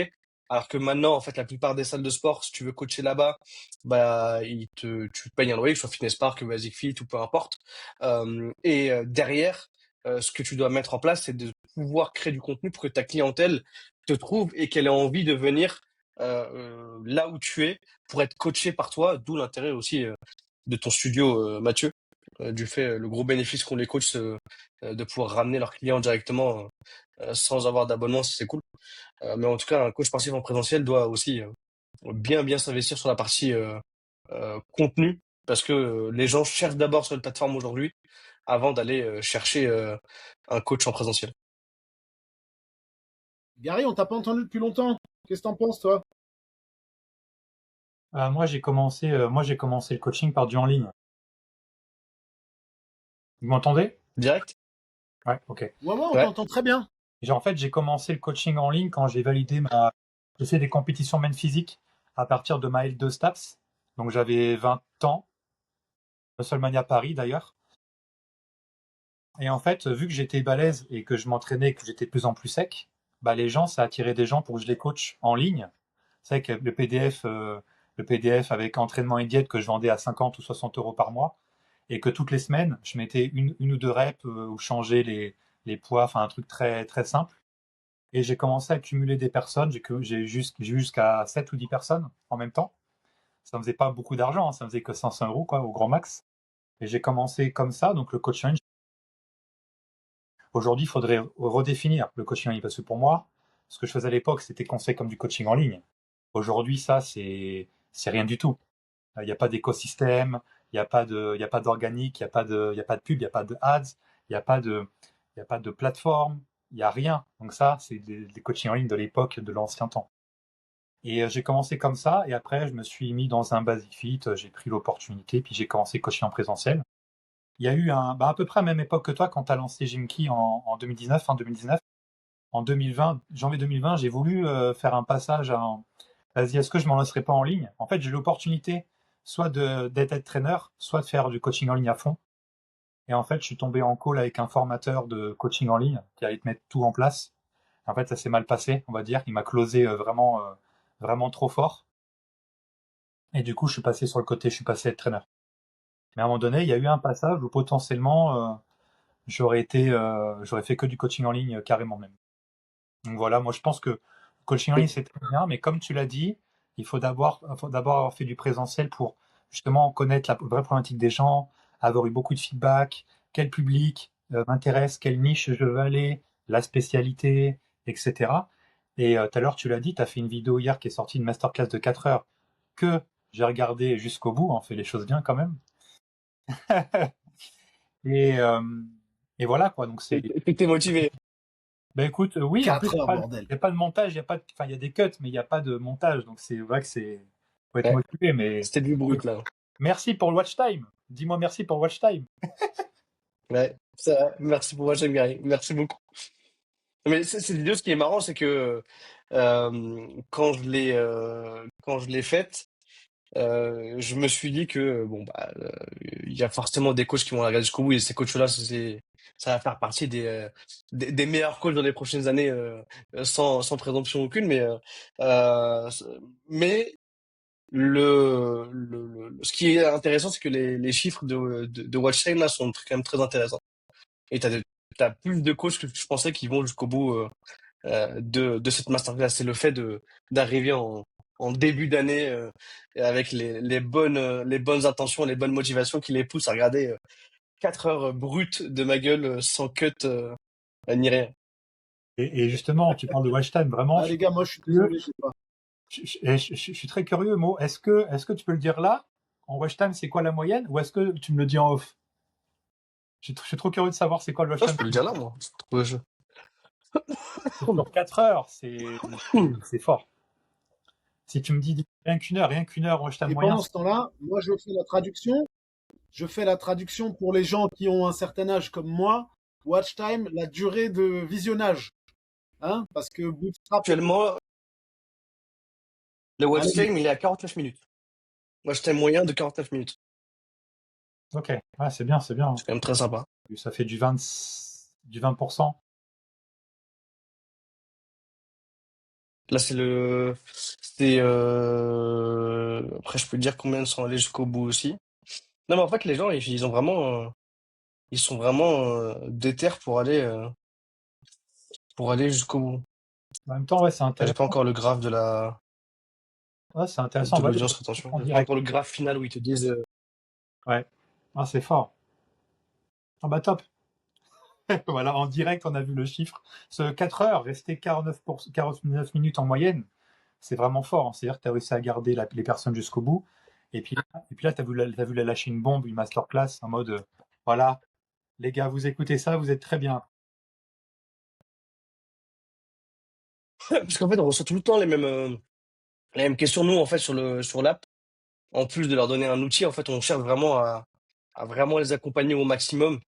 Alors que maintenant, en fait, la plupart des salles de sport, si tu veux coacher là-bas, bah, tu te payes un loyer, que ce soit Fitness Park, Basic Fit ou peu importe. Derrière, ce que tu dois mettre en place, c'est de pouvoir créer du contenu pour que ta clientèle te trouve et qu'elle ait envie de venir là où tu es pour être coaché par toi, d'où l'intérêt aussi de ton studio, Mathieu, du fait, le gros bénéfice qu'ont les coachs, de pouvoir ramener leurs clients directement sans avoir d'abonnement, c'est cool. Mais en tout cas, un coach sportif en présentiel doit aussi bien s'investir sur la partie contenu, parce que les gens cherchent d'abord sur une plateforme aujourd'hui avant d'aller chercher un coach en présentiel. Gary, on t'a pas entendu depuis longtemps. Qu'est-ce que t'en penses, toi? Moi, j'ai commencé le coaching par du en ligne. Vous m'entendez? Direct? Ouais, ok. Ouais, on Ouais. t'entend très bien. En fait, j'ai commencé le coaching en ligne quand j'ai fait des compétitions men physique à partir de ma L2 STAPS. Donc j'avais 20 ans, WrestleMania Paris d'ailleurs. Et en fait, vu que j'étais balèze et que je m'entraînais et que j'étais de plus en plus sec, bah les gens, ça attirait des gens pour que je les coach en ligne. C'est vrai que le PDF avec entraînement et diète que je vendais à 50 ou 60 euros par mois, et que toutes les semaines, je mettais une ou deux reps ou changeais les poids, enfin un truc très, très simple. Et j'ai commencé à cumuler des personnes, j'ai eu jusqu'à 7 ou 10 personnes en même temps. Ça ne faisait pas beaucoup d'argent, hein, ça ne faisait que 500 euros quoi, au grand max. Et j'ai commencé comme ça, donc le coaching. Aujourd'hui, il faudrait redéfinir le coaching en ligne, parce que pour moi, ce que je faisais à l'époque, c'était considéré comme du coaching en ligne. Aujourd'hui, ça, c'est rien du tout. Il n'y a pas d'écosystème, il y a pas d'organique, il y a pas de pub, il n'y a pas de ads, il n'y a pas de, il y a pas de plateforme, il n'y a rien. Donc ça, c'est des coachings en ligne de l'époque, de l'ancien temps. Et j'ai commencé comme ça, et après, je me suis mis dans un Basic Fit, j'ai pris l'opportunité, puis j'ai commencé coaching en présentiel. Il y a eu à peu près à la même époque que toi, quand tu as lancé Jimkey en 2019, fin 2019. En 2020, janvier 2020, j'ai voulu faire un passage vas-y, est-ce que je m'en lancerai pas en ligne? En fait, j'ai eu l'opportunité soit d'être trainer, soit de faire du coaching en ligne à fond. Et en fait, je suis tombé en call avec un formateur de coaching en ligne qui allait te mettre tout en place. En fait, ça s'est mal passé, on va dire. Il m'a closé vraiment trop fort. Et du coup, je suis passé être trainer. Mais à un moment donné, il y a eu un passage où potentiellement, j'aurais fait que du coaching en ligne carrément même. Donc voilà, moi je pense que le coaching en ligne c'est très bien, mais comme tu l'as dit, faut d'abord avoir fait du présentiel pour justement connaître la vraie problématique des gens, avoir eu beaucoup de feedback, quel public m'intéresse, quelle niche je veux aller, la spécialité, etc. Et tout à l'heure tu l'as dit, tu as fait une vidéo hier qui est sortie, une masterclass de 4 heures que j'ai regardé jusqu'au bout, on fait les choses bien quand même. Et, euh, et voilà quoi, donc c'est. T'es motivé. Ben écoute, oui, en plus, 4 heures, bordel. il n'y a pas de montage, enfin, il y a des cuts, mais il n'y a pas de montage, donc c'est vrai que faut être Ouais. motivé, mais C'était du brut, écoute, là. merci pour le watch time. Dis-moi merci pour le watch time. Ouais. Ça, merci pour votre Gary. Merci beaucoup. Mais cette vidéo, ce qui est marrant, c'est que quand je l'ai faite, je me suis dit que bon bah il y a forcément des coachs qui vont la regarder jusqu'au bout et ces coachs-là, ça va faire partie des meilleurs coachs dans les prochaines années sans présomption aucune. Euh, mais ce qui est intéressant, c'est que les chiffres de watch time là sont quand même très intéressants. Et t'as plus de coachs que je pensais qui vont jusqu'au bout de cette masterclass. C'est le fait d'arriver en début d'année avec les bonnes intentions, les bonnes motivations qui les poussent à regarder 4 heures brutes de ma gueule sans cut ni rien. Et justement, tu parles de watch time, vraiment, Ah, les gars, moi, je suis curieux. désolé, je sais pas. Je suis très curieux, Mo. Est-ce que tu peux le dire là? En watch time, c'est quoi la moyenne? Ou est-ce que tu me le dis en off? Je suis trop curieux de savoir c'est quoi le watch Non, je time. peux le dire là, moi. Sur 4 heures, c'est fort. Si tu me dis rien qu'une heure, watch time Et moyen, pendant ce temps-là, moi, je fais la traduction. Je fais la traduction pour les gens qui ont un certain âge comme moi. Watch time, la durée de visionnage. Hein, parce que Bootstrap. Actuellement, le watch Allez, time, il est à 49 minutes. Watch time moyen de 49 minutes. ok, ouais, c'est bien, c'est bien. C'est quand même très sympa. Ça fait du 20%. Là, après, je peux te dire combien ils sont allés jusqu'au bout aussi. Non, mais en fait, les gens, ils sont vraiment déter pour aller jusqu'au bout. En même temps, ouais, c'est J'ai pas intéressant. encore le graphe de la. Ah, c'est intéressant. Double Bah, audience rétention. en Par direct. rapport au graphe final où ils te disent Ouais. Ah, c'est fort. Ah bah top. Voilà, en direct, on a vu le chiffre. Ce 4 heures, rester 49 minutes en moyenne, c'est vraiment fort, hein. C'est-à-dire que tu as réussi à garder les personnes jusqu'au bout. Et puis là, tu as vu la lâcher une bombe, une masterclass, en mode, voilà, les gars, vous écoutez ça, vous êtes très bien. parce qu'en fait, on reçoit tout le temps les mêmes questions, nous, en fait, sur l'app. En plus de leur donner un outil, en fait, on cherche vraiment à vraiment les accompagner au maximum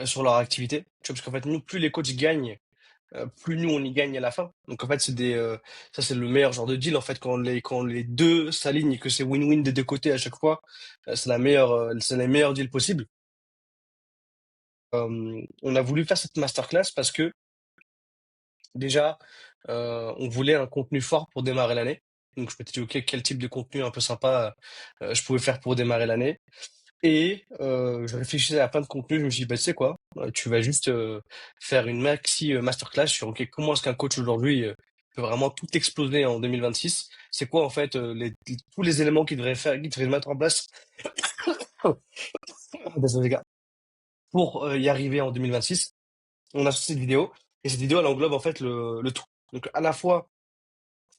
sur leur activité. Tu vois, parce qu'en fait, nous, plus les coachs gagnent, plus nous, on y gagne à la fin. Donc, en fait, ça, c'est le meilleur genre de deal, en fait, quand les deux s'alignent et que c'est win-win des deux côtés à chaque fois, c'est les meilleurs deals possibles. On a voulu faire cette masterclass parce que, déjà, on voulait un contenu fort pour démarrer l'année. Donc, je m'étais dit, OK, quel type de contenu un peu sympa je pouvais faire pour démarrer l'année. Et je réfléchissais à plein de contenus. Je me suis dit, bah, tu sais quoi, tu vas juste faire une maxi masterclass sur OK, comment est-ce qu'un coach aujourd'hui peut vraiment tout exploser en 2026. C'est quoi, en fait, tous les éléments qu'il devrait mettre en place désolé, les gars, pour y arriver en 2026. On a sorti cette vidéo. Et cette vidéo, elle englobe en fait le tout. Donc, à la fois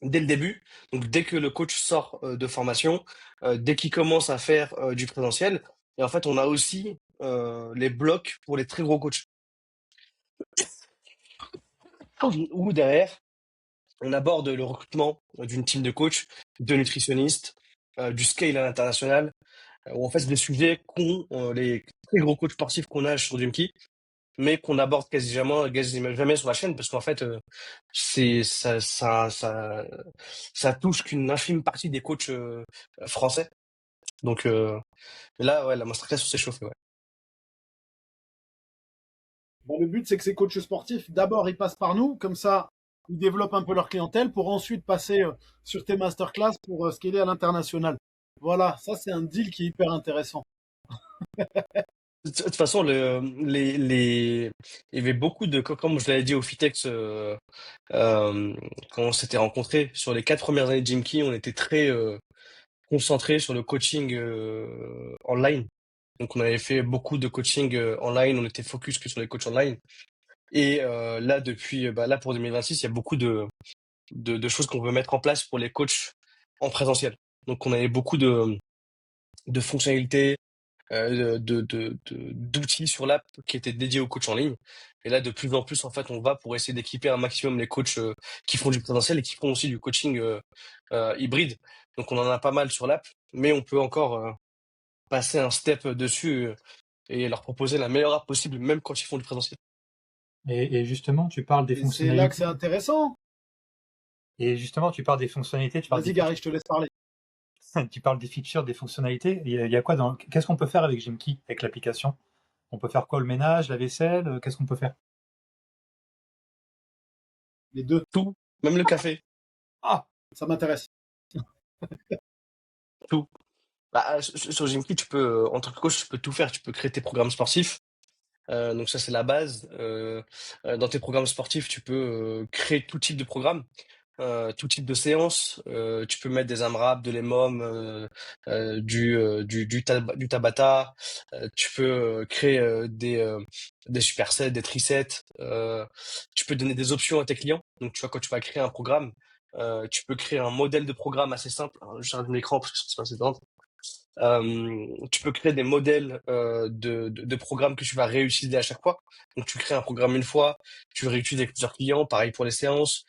dès le début, donc dès que le coach sort de formation, dès qu'il commence à faire du présentiel. Et en fait, on a aussi les blocs pour les très gros coachs. Où derrière, on aborde le recrutement d'une team de coachs, de nutritionnistes, du scale à l'international, où en fait, c'est des sujets qu'ont les très gros coachs sportifs qu'on a sur Dumkey, mais qu'on aborde quasiment jamais sur la chaîne, parce qu'en fait, c'est ça touche qu'une infime partie des coachs français. Donc là, ouais, la masterclass s'est chauffée, ouais. Bon, le but, c'est que ces coachs sportifs, d'abord, ils passent par nous, comme ça, ils développent un peu leur clientèle pour ensuite passer sur tes masterclass pour scaler à l'international. Voilà, ça, c'est un deal qui est hyper intéressant. De toute façon, il y avait beaucoup comme je l'avais dit au Fitex quand on s'était rencontrés, sur les 4 premières années de Jim Key, on était très concentré sur le coaching online. Donc, on avait fait beaucoup de coaching online, on était focus que sur les coachs online. Et là, là pour 2026, il y a beaucoup de choses qu'on veut mettre en place pour les coachs en présentiel. Donc, on avait beaucoup de fonctionnalités, d'outils sur l'app qui étaient dédiés aux coachs en ligne. Et là, de plus en plus, en fait, on va pour essayer d'équiper un maximum les coachs qui font du présentiel et qui font aussi du coaching hybride. Donc, on en a pas mal sur l'app, mais on peut encore passer un step dessus et leur proposer la meilleure app possible, même quand ils font du présentiel. Et justement, tu parles des Et c'est là que c'est fonctionnalités. intéressant. Et justement, tu parles des fonctionnalités, tu parles Vas-y, des Gary, je te laisse parler. tu parles des features, des fonctionnalités. Il y a quoi qu'est-ce qu'on peut faire avec Gymkey, avec l'application? On peut faire quoi? Le ménage, la vaisselle? Qu'est-ce qu'on peut faire? Les deux, Tout, même le café, Ah! ça m'intéresse. tout. Bah, sur Gymkey, en tant que coach, tu peux tout faire. Tu peux créer tes programmes sportifs. Donc ça, c'est la base. Dans tes programmes sportifs, tu peux créer tout type de programme, tout type de séance. Tu peux mettre des AMRAP, de l'EMOM, du Tabata. Tu peux créer des supersets, des trisets. Tu peux donner des options à tes clients. Donc tu vois, quand tu vas créer un programme, tu peux créer un modèle de programme assez simple. Alors, je charge l'écran parce que c'est pas assez dense. Tu peux créer des modèles de programmes que tu vas réutiliser à chaque fois. Donc, tu crées un programme une fois, tu le réutilises avec plusieurs clients. Pareil pour les séances.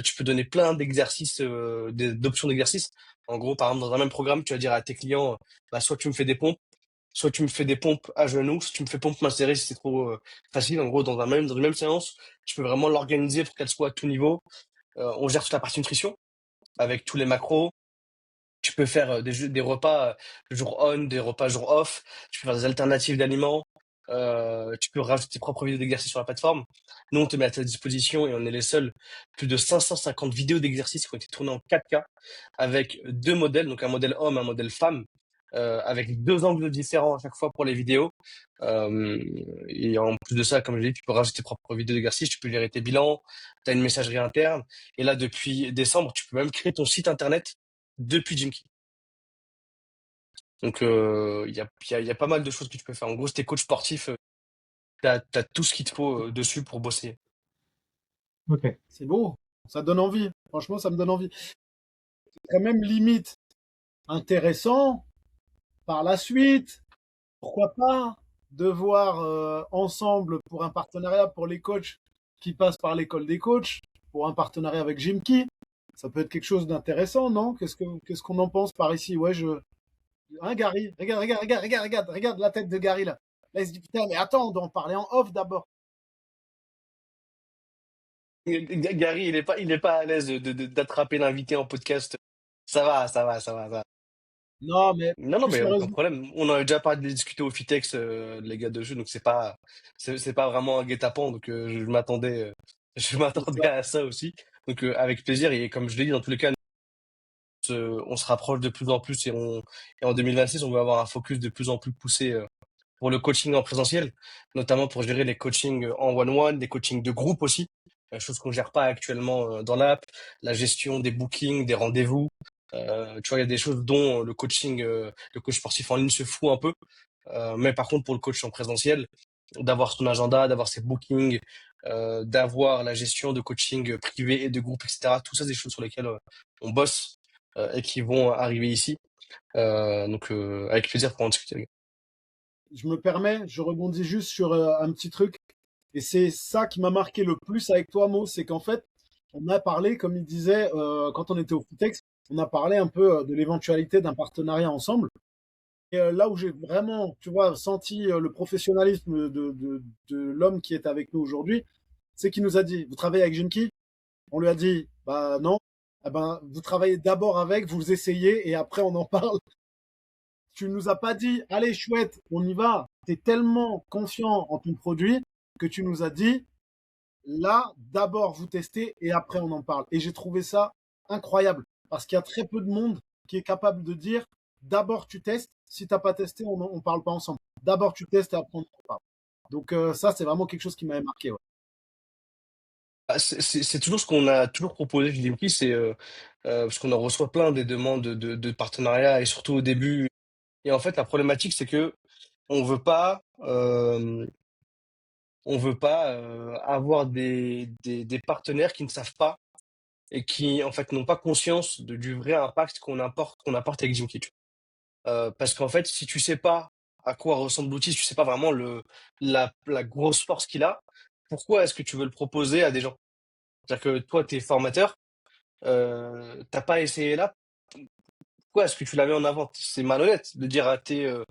Tu peux donner plein d'exercices, d'options d'exercices. En gros, par exemple, dans un même programme, tu vas dire à tes clients, bah, soit tu me fais des pompes, soit tu me fais des pompes à genoux, soit tu me fais pompes main serrée si c'est trop facile. En gros, dans une même séance, tu peux vraiment l'organiser pour qu'elle soit à tout niveau. On gère toute la partie nutrition avec tous les macros. Tu peux faire des repas jour on, des repas jour off. Tu peux faire des alternatives d'aliments. Tu peux rajouter tes propres vidéos d'exercice sur la plateforme. Nous, on te met à ta disposition et on est les seuls. Plus de 550 vidéos d'exercice qui ont été tournées en 4K avec deux modèles, donc un modèle homme, un modèle femme, avec deux angles différents à chaque fois pour les vidéos. Euh, et en plus de ça, comme je l'ai dit, tu peux rajouter tes propres vidéos d'exercice, tu peux gérer tes bilans, tu as une messagerie interne. Et là, depuis décembre, tu peux même créer ton site internet depuis Jim Key. Donc, il y a pas mal de choses que tu peux faire. En gros, si t'es coach sportif, t'as tout ce qu'il te faut dessus pour bosser. Ok. C'est beau. Ça donne envie. Franchement, ça me donne envie. C'est quand même limite intéressant par la suite. Pourquoi pas de voir ensemble pour un partenariat pour les coachs qui passent par l'école des coachs, pour un partenariat avec Jim Key. Ça peut être quelque chose d'intéressant, non? Qu'est-ce qu'on en pense par ici? Ouais, Hein, Gary? Regarde la tête de Gary là. Là, il se dit, putain, mais attends, on doit en parler en off d'abord. Gary, il est pas à l'aise d'attraper l'invité en podcast. Ça va, ça va, ça va, ça va. Non, mais Non, non, plus mais y a aucun sérieusement, problème. On en a déjà pas discuté au Fitex, les gars de jeu, donc c'est pas vraiment un guet-apens, donc je c'est m'attendais ça. à ça aussi. Donc avec plaisir et comme je l'ai dit, dans tous les cas, on se rapproche de plus en plus et en 2026, on va avoir un focus de plus en plus poussé pour le coaching en présentiel, notamment pour gérer les coachings en one-one, des coachings de groupe aussi, chose qu'on gère pas actuellement dans l'app, la gestion des bookings, des rendez-vous. Tu vois, il y a des choses dont le coach sportif en ligne se fout un peu. Mais par contre, pour le coach en présentiel, d'avoir son agenda, d'avoir ses bookings, d'avoir la gestion de coaching privé et de groupe, etc. Tout ça, c'est des choses sur lesquelles on bosse et qui vont arriver ici. Donc, avec plaisir pour en discuter, les gars. Je me permets, je rebondis juste sur un petit truc. Et c'est ça qui m'a marqué le plus avec toi, Mo, c'est qu'en fait, on a parlé, comme il disait, quand on était au Fitex, on a parlé un peu de l'éventualité d'un partenariat ensemble. Et là où j'ai vraiment, tu vois, senti le professionnalisme de l'homme qui est avec nous aujourd'hui, c'est qu'il nous a dit, vous travaillez avec Jinky? On lui a dit, bah non. Eh ben, vous travaillez d'abord avec, vous essayez et après on en parle. Tu nous as pas dit, allez chouette, on y va. Tu es tellement confiant en ton produit que tu nous as dit, là, d'abord vous testez et après on en parle. Et j'ai trouvé ça incroyable parce qu'il y a très peu de monde qui est capable de dire, d'abord tu testes, si t'as pas testé, on parle pas ensemble. D'abord tu testes et après on en parle. Donc ça, c'est vraiment quelque chose qui m'avait marqué. Ouais. Ah, c'est toujours ce qu'on a toujours proposé chez Dimki, parce qu'on en reçoit plein des demandes de partenariat et surtout au début. Et en fait, la problématique, c'est que on veut pas, euh, on veut pas avoir des partenaires qui ne savent pas et qui en fait n'ont pas conscience du vrai impact qu'on apporte avec Jimkit. Parce qu'en fait, si tu sais pas à quoi ressemble l'outil, si tu sais pas vraiment la grosse force qu'il a, pourquoi est-ce que tu veux le proposer à des gens? C'est-à-dire que toi, t'es formateur, t'as pas essayé là, pourquoi est-ce que tu la mets en avant? C'est malhonnête de dire à tes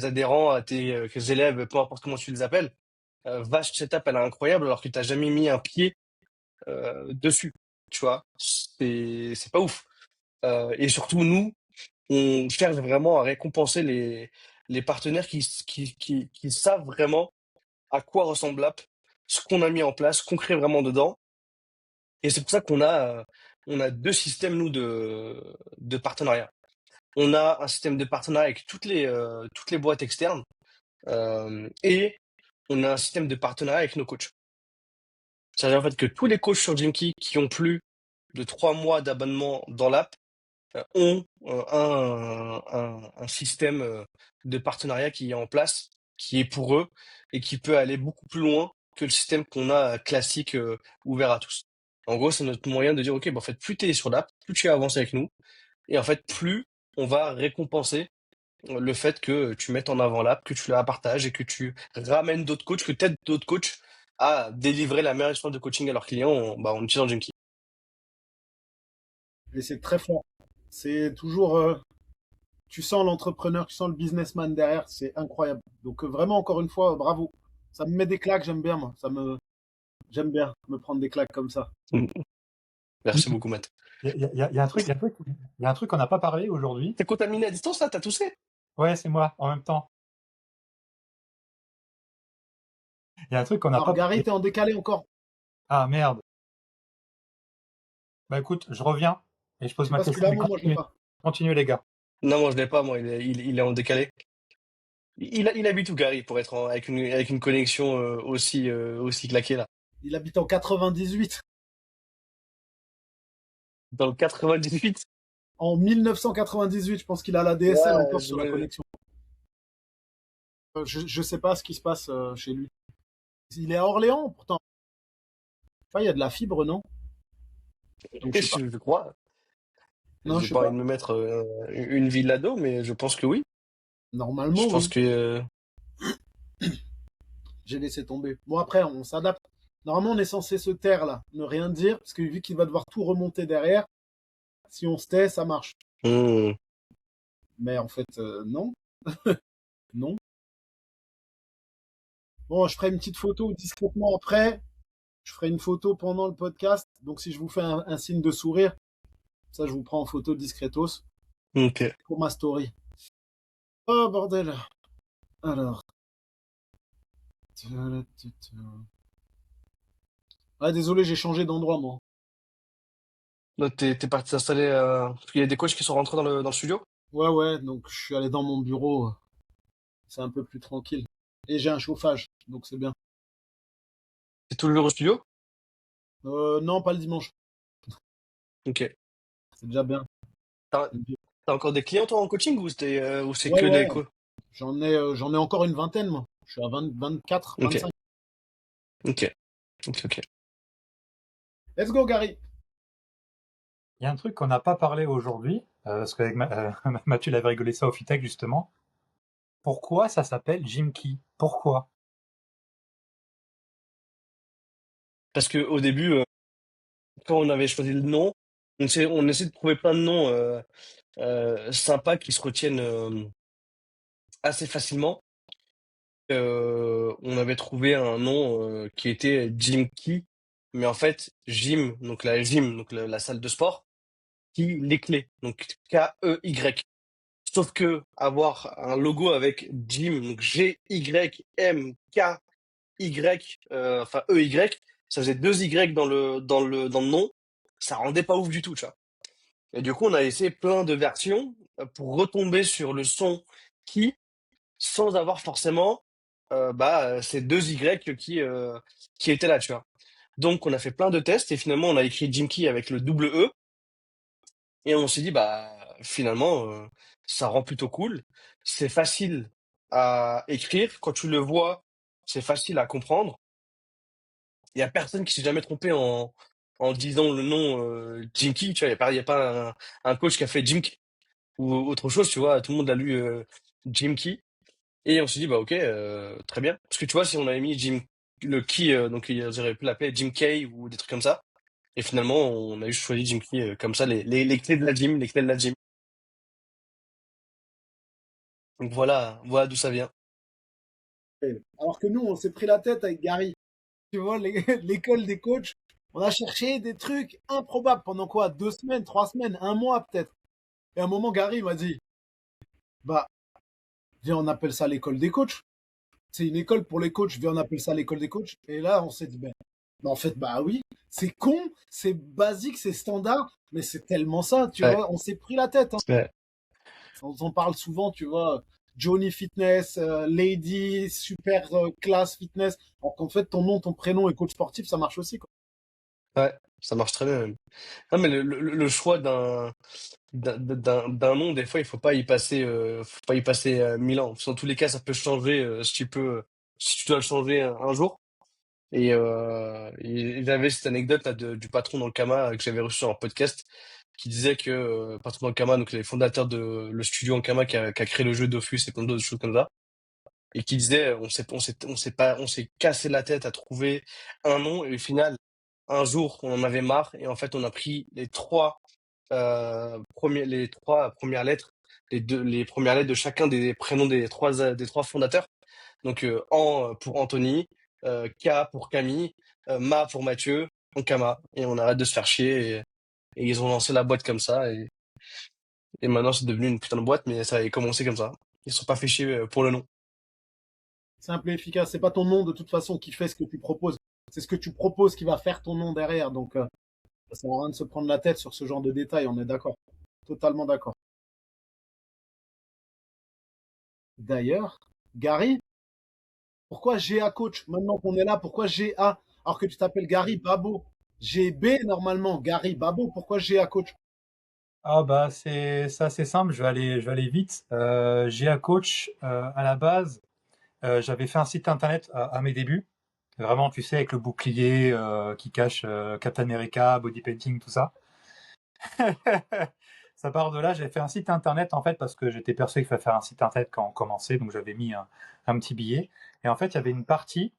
adhérents, à tes élèves, peu importe comment tu les appelles, vache, cette app, elle est incroyable alors que t'as jamais mis un pied dessus. Tu vois, c'est pas ouf. Et surtout, nous, on cherche vraiment à récompenser les partenaires qui savent vraiment à quoi ressemble l'app, ce qu'on a mis en place, ce qu'on crée vraiment dedans. Et c'est pour ça qu'on a deux systèmes, nous, de partenariat. On a un système de partenariat avec toutes les boîtes externes et on a un système de partenariat avec nos coachs. C'est-à-dire en fait que tous les coachs sur Gymkey qui ont plus de 3 mois d'abonnement dans l'app ont un système de partenariat qui est en place, qui est pour eux et qui peut aller beaucoup plus loin que le système qu'on a classique ouvert à tous. En gros, c'est notre moyen de dire, OK, bah, en fait, plus tu es sur l'app, plus tu avances avec nous, et en fait, plus on va récompenser le fait que tu mettes en avant l'app, que tu la partages et que tu ramènes d'autres coachs, que tu aides d'autres coachs à délivrer la meilleure expérience de coaching à leurs clients en utilisant Junkie. Et c'est très fort. C'est toujours, tu sens l'entrepreneur, tu sens le businessman derrière, c'est incroyable. Donc vraiment, encore une fois, bravo. Ça me met des claques, j'aime bien moi. J'aime bien me prendre des claques comme ça. Merci beaucoup, Matt. Il y a un truc, il y a un truc qu'on n'a pas parlé aujourd'hui. T'es contaminé à distance là, t'as toussé? Ouais, c'est moi, en même temps. Il y a un truc qu'on n'a Alors pas Gary, parlé. t'es en décalé encore. Ah merde. Bah écoute, je reviens et je pose J'ai ma pas question, celui-là, mais moi je l'ai continuez. pas. Continuez les gars. Non, moi je l'ai pas, moi il est en décalé. Il habite où, Gary, pour être avec une connexion aussi claquée là? Il habite en 98. Dans le 98? En 1998, je pense qu'il a la DSL Ouais, encore sur la connexion. Je sais pas ce qui se passe chez lui. Il est à Orléans, pourtant. Enfin, il y a de la fibre, non? Donc, je sais pas. je crois. Non, je J'ai sais pas envie pas. de me mettre une vie là-dedans, mais je pense que oui. Je Normalement, pense oui. que J'ai laissé tomber. Bon, après, on s'adapte. Normalement, on est censé se taire, là. Ne rien dire, parce que vu qu'il va devoir tout remonter derrière, si on se tait, ça marche. hmm, Mais en fait, non. Non. Bon, je ferai une petite photo discrètement après. Je ferai une photo pendant le podcast. Donc, si je vous fais un signe de sourire, ça, je vous prends en photo discretos ok. pour ma story. Oh, bordel. Alors. Ah, désolé, j'ai changé d'endroit, moi. Donc, t'es parti t'installer. Parce qu'il y a des coachs qui sont rentrés dans le studio? Ouais, ouais, donc je suis allé dans mon bureau. C'est un peu plus tranquille. Et j'ai un chauffage, donc c'est bien. C'est tout le bureau au studio? Non, pas le dimanche. Ok. C'est déjà bien. T'as t'as encore des clients, toi, en coaching ou c'est Ouais, que des ouais. co? J'en ai encore une vingtaine, moi. Je suis à 20, 24, Ok. 25. Ok. Ok. Ok. Let's go, Gary. Il y a un truc qu'on n'a pas parlé aujourd'hui, parce qu'avec Mathieu, il avait rigolé ça au FITEC, justement. Pourquoi ça s'appelle Jim Key? Pourquoi? Parce que au début, quand on avait choisi le nom, on essaie de trouver plein de noms sympas qui se retiennent assez facilement. On avait trouvé un nom qui était Jim Key, mais en fait, gym, donc la salle de sport, qui les clés, donc Key. Sauf que avoir un logo avec Jim, donc Gymky, enfin EY, ça faisait deux Y dans le nom, ça rendait pas ouf du tout, tu vois. Et du coup, on a essayé plein de versions pour retomber sur le son qui, sans avoir forcément ces deux Y qui étaient là, tu vois. Donc, on a fait plein de tests et finalement, on a écrit Jimky avec le double E et on s'est dit, bah, finalement, ça rend plutôt cool. C'est facile à écrire. Quand tu le vois, c'est facile à comprendre. Il y a personne qui s'est jamais trompé en disant le nom Jimky, tu vois. Il y a pas un coach qui a fait Jimky ou autre chose, tu vois. Tout le monde a lu Jimky. Et on s'est dit, bah ok, très bien. Parce que tu vois, si on avait mis le key, donc ils auraient pu l'appeler Jim Kay ou des trucs comme ça. Et finalement, on a juste choisi Jim Key comme ça, les clés de la gym, les clés de la gym. Donc voilà d'où ça vient. Alors que nous, on s'est pris la tête avec Gary. Tu vois, l'école des coachs, on a cherché des trucs improbables pendant quoi? 2 semaines, 3 semaines, un mois peut-être. Et à un moment, Gary m'a dit, bah, viens, on appelle ça l'école des coachs. C'est une école pour les coachs, viens, on appelle ça l'école des coachs. Et là, on s'est dit, ben, en fait, bah oui, c'est con, c'est basique, c'est standard, mais c'est tellement ça, tu Ouais. vois. On s'est pris la tête, hein. Ouais. On en parle souvent, tu vois. Johnny Fitness, Lady, Super Class Fitness. Alors qu'en fait, ton nom, ton prénom et coach sportif, ça marche aussi, quoi. Ouais, ça marche très bien même. Non, mais le choix d'un nom, des fois, il faut pas y passer 1000 ans. Dans tous les cas, ça peut changer si tu dois le changer un jour. Et j'avais cette anecdote là du patron dans le Kama que j'avais reçu sur un podcast qui disait que patron dans le Kama, donc les fondateurs de le studio en Kama qui a créé le jeu Dofus et plein d'autres choses comme ça, et qui disait on s'est cassé la tête à trouver un nom et au final un jour on en avait marre et en fait on a pris les trois premières lettres, les premières lettres de chacun des prénoms des trois fondateurs. Donc An pour Anthony, K pour Camille, Ma pour Mathieu, Ankama. Et on arrête de se faire chier. Et ils ont lancé la boîte comme ça. Et maintenant, c'est devenu une putain de boîte, mais ça a commencé comme ça. Ils se sont pas fait chier pour le nom. Simple et efficace. C'est pas ton nom de toute façon qui fait ce que tu proposes. C'est ce que tu proposes qui va faire ton nom derrière. Donc, ça sert à rien de se prendre la tête sur ce genre de détails. On est d'accord. Totalement d'accord. D'ailleurs, Gary, pourquoi GA coach? Maintenant qu'on est là, pourquoi GA? Alors que tu t'appelles Gary Babo. GB normalement, Gary Babo. Pourquoi GA coach? Ah bah c'est assez simple, je vais aller vite. GA Coach, à la base, j'avais fait un site internet à mes débuts. Vraiment, tu sais, avec le bouclier qui cache Captain America, body painting, tout ça. Ça part de là. J'avais fait un site internet en fait parce que j'étais persuadé qu'il fallait faire un site internet quand on commençait, donc j'avais mis un petit billet. Et en fait, il y avait une partie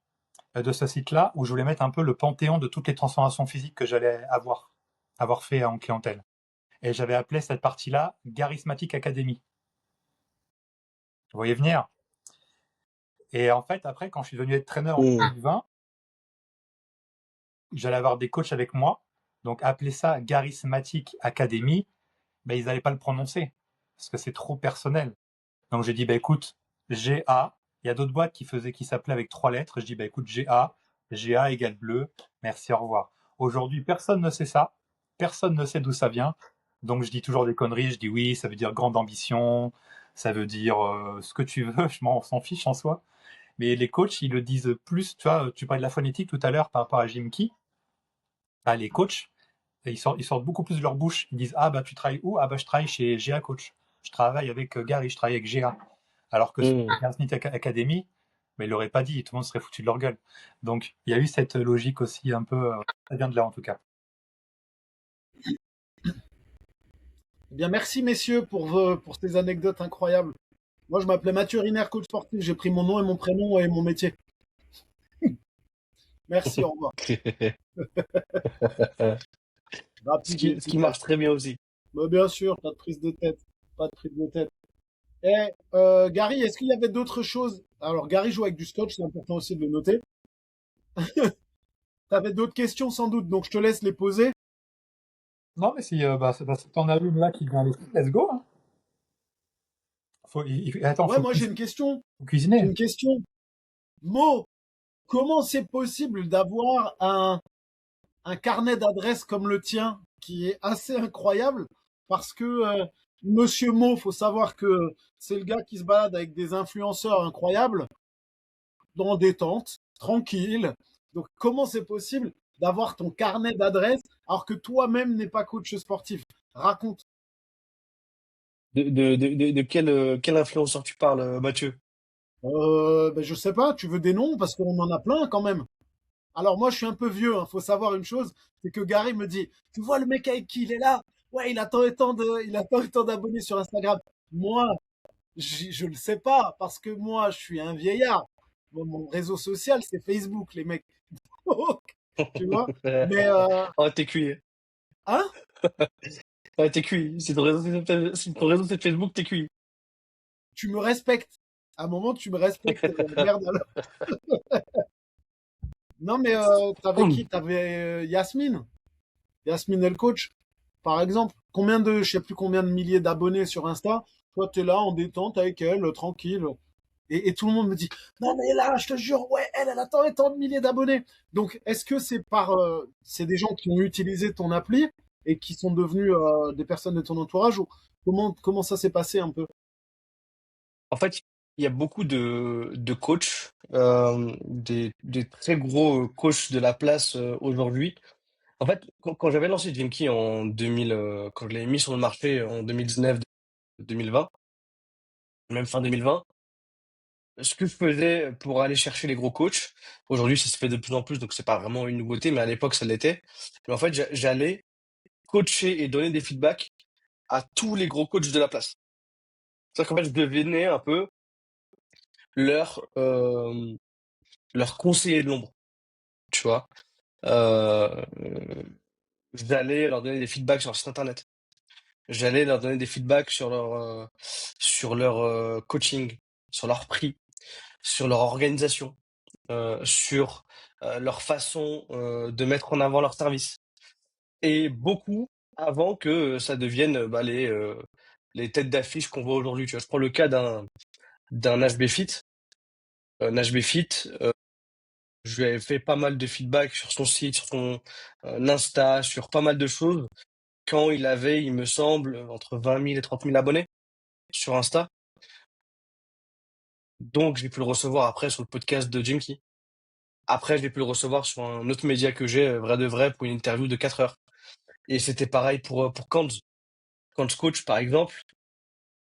de ce site-là où je voulais mettre un peu le panthéon de toutes les transformations physiques que j'allais avoir fait en clientèle. Et j'avais appelé cette partie-là Charismatic Academy. Vous voyez venir. Et en fait, après, quand je suis devenu être traîneur en Hmm. 2020, j'allais avoir des coachs avec moi. Donc, appeler ça Charismatic Academy, ben, ils n'allaient pas le prononcer parce que c'est trop personnel. Donc, j'ai dit, bah, écoute, GA. Il y a d'autres boîtes qui s'appelaient avec 3 lettres. Je dis, bah, écoute, GA égale bleu. Merci, au revoir. Aujourd'hui, personne ne sait ça. Personne ne sait d'où ça vient. Donc, je dis toujours des conneries. Je dis oui, ça veut dire grande ambition. Ça veut dire ce que tu veux. On s'en fiche en soi. Mais les coachs, ils le disent plus. Tu vois, tu parlais de la phonétique tout à l'heure par rapport à Jim Key. Ah, les coachs, ils sortent beaucoup plus de leur bouche. Ils disent, ah bah tu travailles où? Ah bah je travaille chez GA Coach. Je travaille avec Gary, je travaille avec GA. Alors que sur Hmm. Smith Academy, mais ils l'auraient pas dit, tout le monde serait foutu de leur gueule. Donc il y a eu cette logique aussi un peu, ça vient de là en tout cas. Eh bien, merci messieurs pour ces anecdotes incroyables. Moi, je m'appelais Mathieu Riner, coach sportif. J'ai pris mon nom et mon prénom et mon métier. Merci, au revoir. Ce Rapide et qui efficace. marche très bien aussi. Mais bien sûr, pas de prise de tête. Pas de prise de tête. Et Gary, est-ce qu'il y avait d'autres choses? Alors, Gary joue avec du scotch, c'est important aussi de le noter. Tu avais d'autres questions sans doute, donc je te laisse les poser. Non, mais si t'en as une là qui vient les let's go. Hein. Attends, Ouais, moi j'ai une question. faut J'ai cuisiner. une question. Mo, comment c'est possible d'avoir un carnet d'adresses comme le tien, qui est assez incroyable, parce que Monsieur Mo, faut savoir que c'est le gars qui se balade avec des influenceurs incroyables, dans des tentes, tranquille. Donc comment c'est possible d'avoir ton carnet d'adresses alors que toi-même n'es pas coach sportif? Raconte. De quel influenceur tu parles, Mathieu? Ben, je sais pas, tu veux des noms parce qu'on en a plein quand même. Alors moi, je suis un peu vieux. Faut savoir une chose, c'est que Gary me dit, tu vois le mec avec qui il est là? Ouais, il a tant et tant d'abonnés sur Instagram. Moi, je le sais pas parce que moi, je suis un vieillard. Mon réseau social, c'est Facebook, les mecs. Tu vois? Mais Oh, t'es cuit. hein? Ah, t'es cuit. Si ton réseau c'est Facebook, t'es cuit. Tu me respectes. À un moment, tu me respectes. Merde. Alors. Non, mais t'avais qui? T'avais Yasmine. Yasmine El Coach, par exemple. Je sais plus combien de milliers d'abonnés sur Insta. Toi, t'es là en détente avec elle, tranquille. Et tout le monde me dit, non, mais là, je te jure, ouais, elle a tant et tant de milliers d'abonnés. Donc, est-ce que c'est des gens qui ont utilisé ton appli et qui sont devenus des personnes de ton entourage ou comment ça s'est passé un peu? En fait, il y a beaucoup de coachs, des très gros coachs de la place aujourd'hui. En fait, quand j'avais lancé Jimky en 2000, quand je l'ai mis sur le marché en 2019-2020, même fin 2020, ce que je faisais pour aller chercher les gros coachs, aujourd'hui ça se fait de plus en plus, donc c'est pas vraiment une nouveauté, mais à l'époque ça l'était. Mais en fait, j'allais coacher et donner des feedbacks à tous les gros coachs de la place. C'est-à-dire qu'en fait, je devenais un peu leur, leur conseiller de l'ombre, tu vois. Euh, J'allais leur donner des feedbacks sur leur site internet. J'allais leur donner des feedbacks sur leur coaching, sur leur prix, sur leur organisation, sur leur façon de mettre en avant leur service. Et beaucoup avant que ça devienne les têtes d'affiche qu'on voit aujourd'hui. Tu vois, je prends le cas d'un HB Fit. Un HB Fit, je lui avais fait pas mal de feedback sur son site, sur son Insta, sur pas mal de choses. Quand il avait, il me semble, entre 20 000 et 30 000 abonnés sur Insta. Donc, j'ai pu le recevoir après sur le podcast de Jim Key. Après, j'ai pu le recevoir sur un autre média que j'ai, Vrai de Vrai, pour une interview de 4 heures. Et c'était pareil pour Kanz. quand ce coach, par exemple,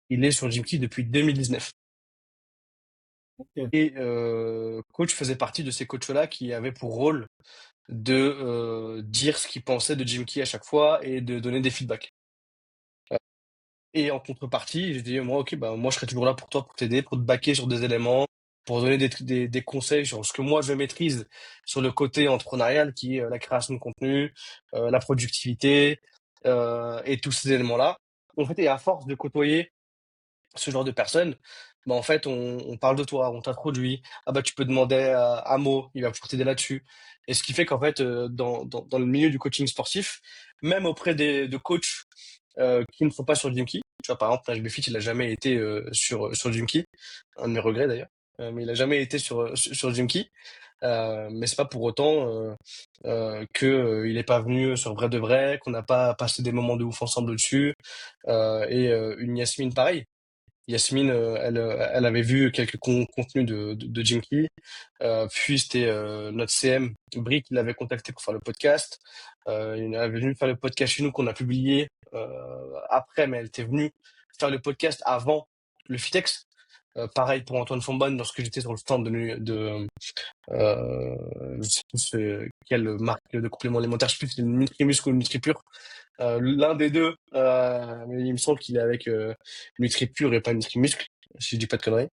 il est sur Gym Key depuis 2019. Ok. Et coach faisait partie de ces coachs-là qui avaient pour rôle de dire ce qu'ils pensaient de Gym Key à chaque fois et de donner des feedbacks. Et en contrepartie, j'ai dit, moi, ok, bah, moi, je serai toujours là pour toi, pour t'aider, pour te baquer sur des éléments, pour donner des conseils sur ce que moi, je maîtrise sur le côté entrepreneurial, qui est la création de contenu, la productivité, et tous ces éléments-là. En fait, et à force de côtoyer ce genre de personnes, bah, en fait, on parle de toi, on t'introduit. Ah, bah, tu peux demander à Mo, il va pouvoir t'aider là-dessus. Et ce qui fait qu'en fait, dans le milieu du coaching sportif, même auprès de coachs qui ne sont pas sur Gymkey. Tu vois, par exemple, Nash Befit, il a jamais été sur Gymkey. Un de mes regrets d'ailleurs. Mais il a jamais été sur Gymkey. Mais c'est pas pour autant que il est pas venu sur Vrai de Vrai, qu'on n'a pas passé des moments de ouf ensemble dessus. Et une Yasmine pareil. Yasmine, elle avait vu quelques contenus de Jim Key. Puis c'était notre CM, Brie, qui l'avait contacté pour faire le podcast. Il avait venu faire le podcast chez nous qu'on a publié après, mais elle était venue faire le podcast avant le Fitex. Pareil pour Antoine Fombonne lorsque j'étais sur le stand je sais plus quelle marque de complément alimentaire, je sais plus si c'est une Nutrimuscle ou une NutriPure. L'un des deux, mais il me semble qu'il est avec NutriPure et pas NutriMuscle, si je dis pas de conneries.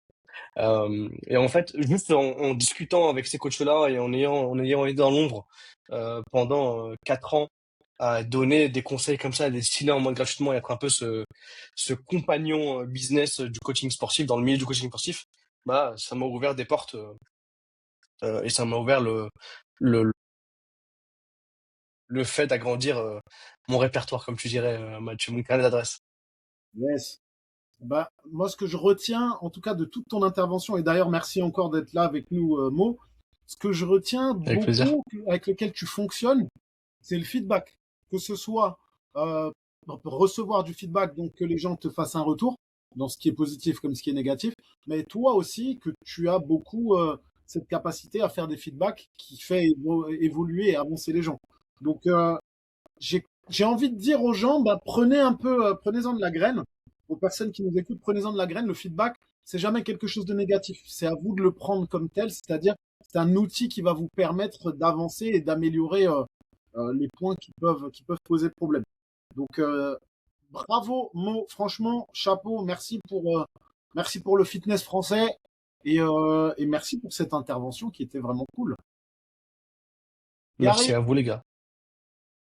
Et en fait, juste en discutant avec ces coachs-là et en ayant été dans l'ombre pendant 4 ans à donner des conseils comme ça, à des stylés en mode gratuitement et être un peu ce compagnon business du coaching sportif, dans le milieu du coaching sportif, bah, ça m'a ouvert des portes et ça m'a ouvert le, le fait d'agrandir mon répertoire, comme tu dirais, Mathieu, mon carnet d'adresse. Yes. Bah, moi, ce que je retiens, en tout cas, de toute ton intervention, et d'ailleurs, merci encore d'être là avec nous, Mo. Ce que je retiens Avec plaisir. beaucoup, avec lequel tu fonctionnes, c'est le feedback. Que ce soit euh, recevoir du feedback, donc que les gens te fassent un retour, dans ce qui est positif comme ce qui est négatif, mais toi aussi, que tu as beaucoup cette capacité à faire des feedbacks qui fait évoluer et avancer les gens. Donc, j'ai envie de dire aux gens, bah, prenez un peu, prenez-en de la graine. Aux personnes qui nous écoutent, prenez-en de la graine. Le feedback, c'est jamais quelque chose de négatif. C'est à vous de le prendre comme tel, c'est-à-dire c'est un outil qui va vous permettre d'avancer et d'améliorer les points qui peuvent poser problème. Donc bravo Mo, franchement chapeau, merci pour le fitness français et merci pour cette intervention qui était vraiment cool. Merci Gary, à vous, les gars.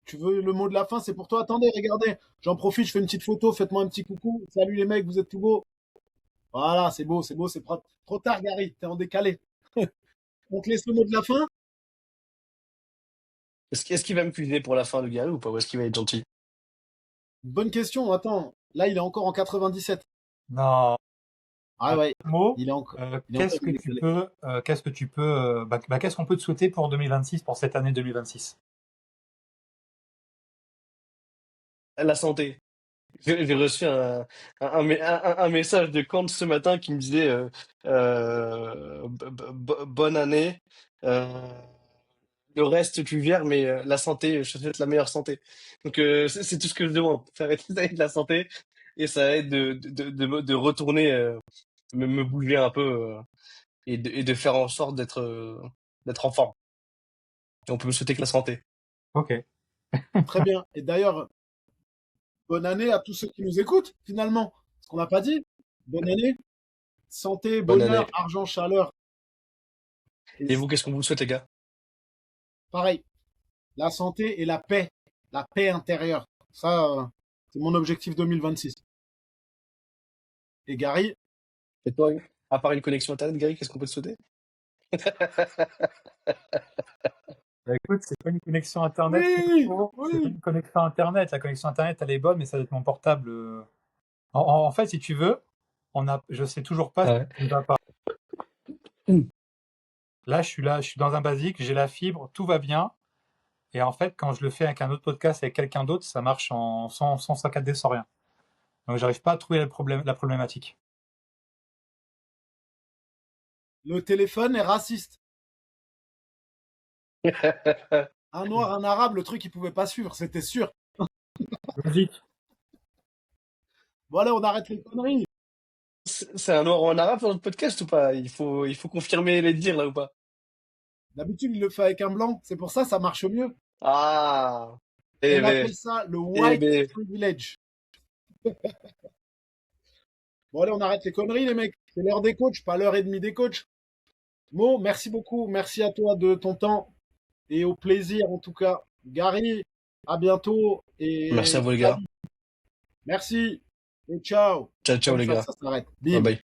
tu veux le mot de la fin, c'est pour toi. Attendez, regardez, j'en profite, je fais une petite photo, faites-moi un petit coucou. Salut les mecs, vous êtes tout beaux. Voilà, c'est beau, c'est trop tard, Gary, t'es en décalé. On te laisse le mot de la fin. Est-ce qu'il va me cuisiner pour la fin, le gars, ou pas? Ou est-ce qu'il va être gentil? Bonne question, attends. Là, il est encore en 97. Non. Ah ouais, Mo, il est encore en décalé. qu'est-ce qu'on peut te souhaiter pour 2026, pour cette année 2026? La santé. J'ai reçu un message de Kant ce matin qui me disait bonne année. Euh, le reste, tu gères, mais la santé, je te souhaite la meilleure santé. Donc, c'est tout ce que je demande. Ça aide la santé et ça aide de retourner, me bouger un peu et de faire en sorte d'être en forme. Et on peut me souhaiter que la santé. Ok. Très bien. Et d'ailleurs, bonne année à tous ceux qui nous écoutent, finalement. Ce qu'on n'a pas dit. Bonne année, santé, Bonne bonheur, année. argent, chaleur. Et Et vous, qu'est-ce qu'on vous souhaite, les gars? pareil, la santé et la paix intérieure. Ça, c'est mon objectif 2026. Et Gary, Et toi, à part une connexion Internet, Gary, qu'est-ce qu'on peut te souhaiter? Bah, écoute, c'est pas une connexion Internet qu'il me oui, faut, c'est pas oui. une connexion Internet. La connexion Internet, elle est bonne, mais ça doit être mon portable. En fait, si tu veux, je sais toujours pas Ah ce ouais. qui ne va pas. Là, je suis dans un basique, j'ai la fibre, tout va bien. Et en fait, quand je le fais avec un autre podcast, avec quelqu'un d'autre, ça marche sans saccader, sans rien. Donc, j'arrive pas à trouver la problématique. Le téléphone est raciste. Un noir, un arabe, le truc, il pouvait pas suivre, c'était sûr. Logique. Voilà, on arrête les conneries. C'est un noir en arabe dans notre podcast ou pas? Il faut confirmer les dires là ou pas? D'habitude, il le fait avec un blanc. C'est pour ça, ça marche mieux. Ah, eh On ben, appelle ça le eh white ben, privilege. Bon, allez, on arrête les conneries, les mecs. C'est l'heure des coachs, pas l'heure et demie des coachs. Mo, merci beaucoup. Merci à toi de ton temps et au plaisir, en tout cas. Gary, à bientôt merci à et vous les gars. salut. Merci et ciao. Ciao, ciao Comme les ça, gars. ça s'arrête. Bye Bim. bye.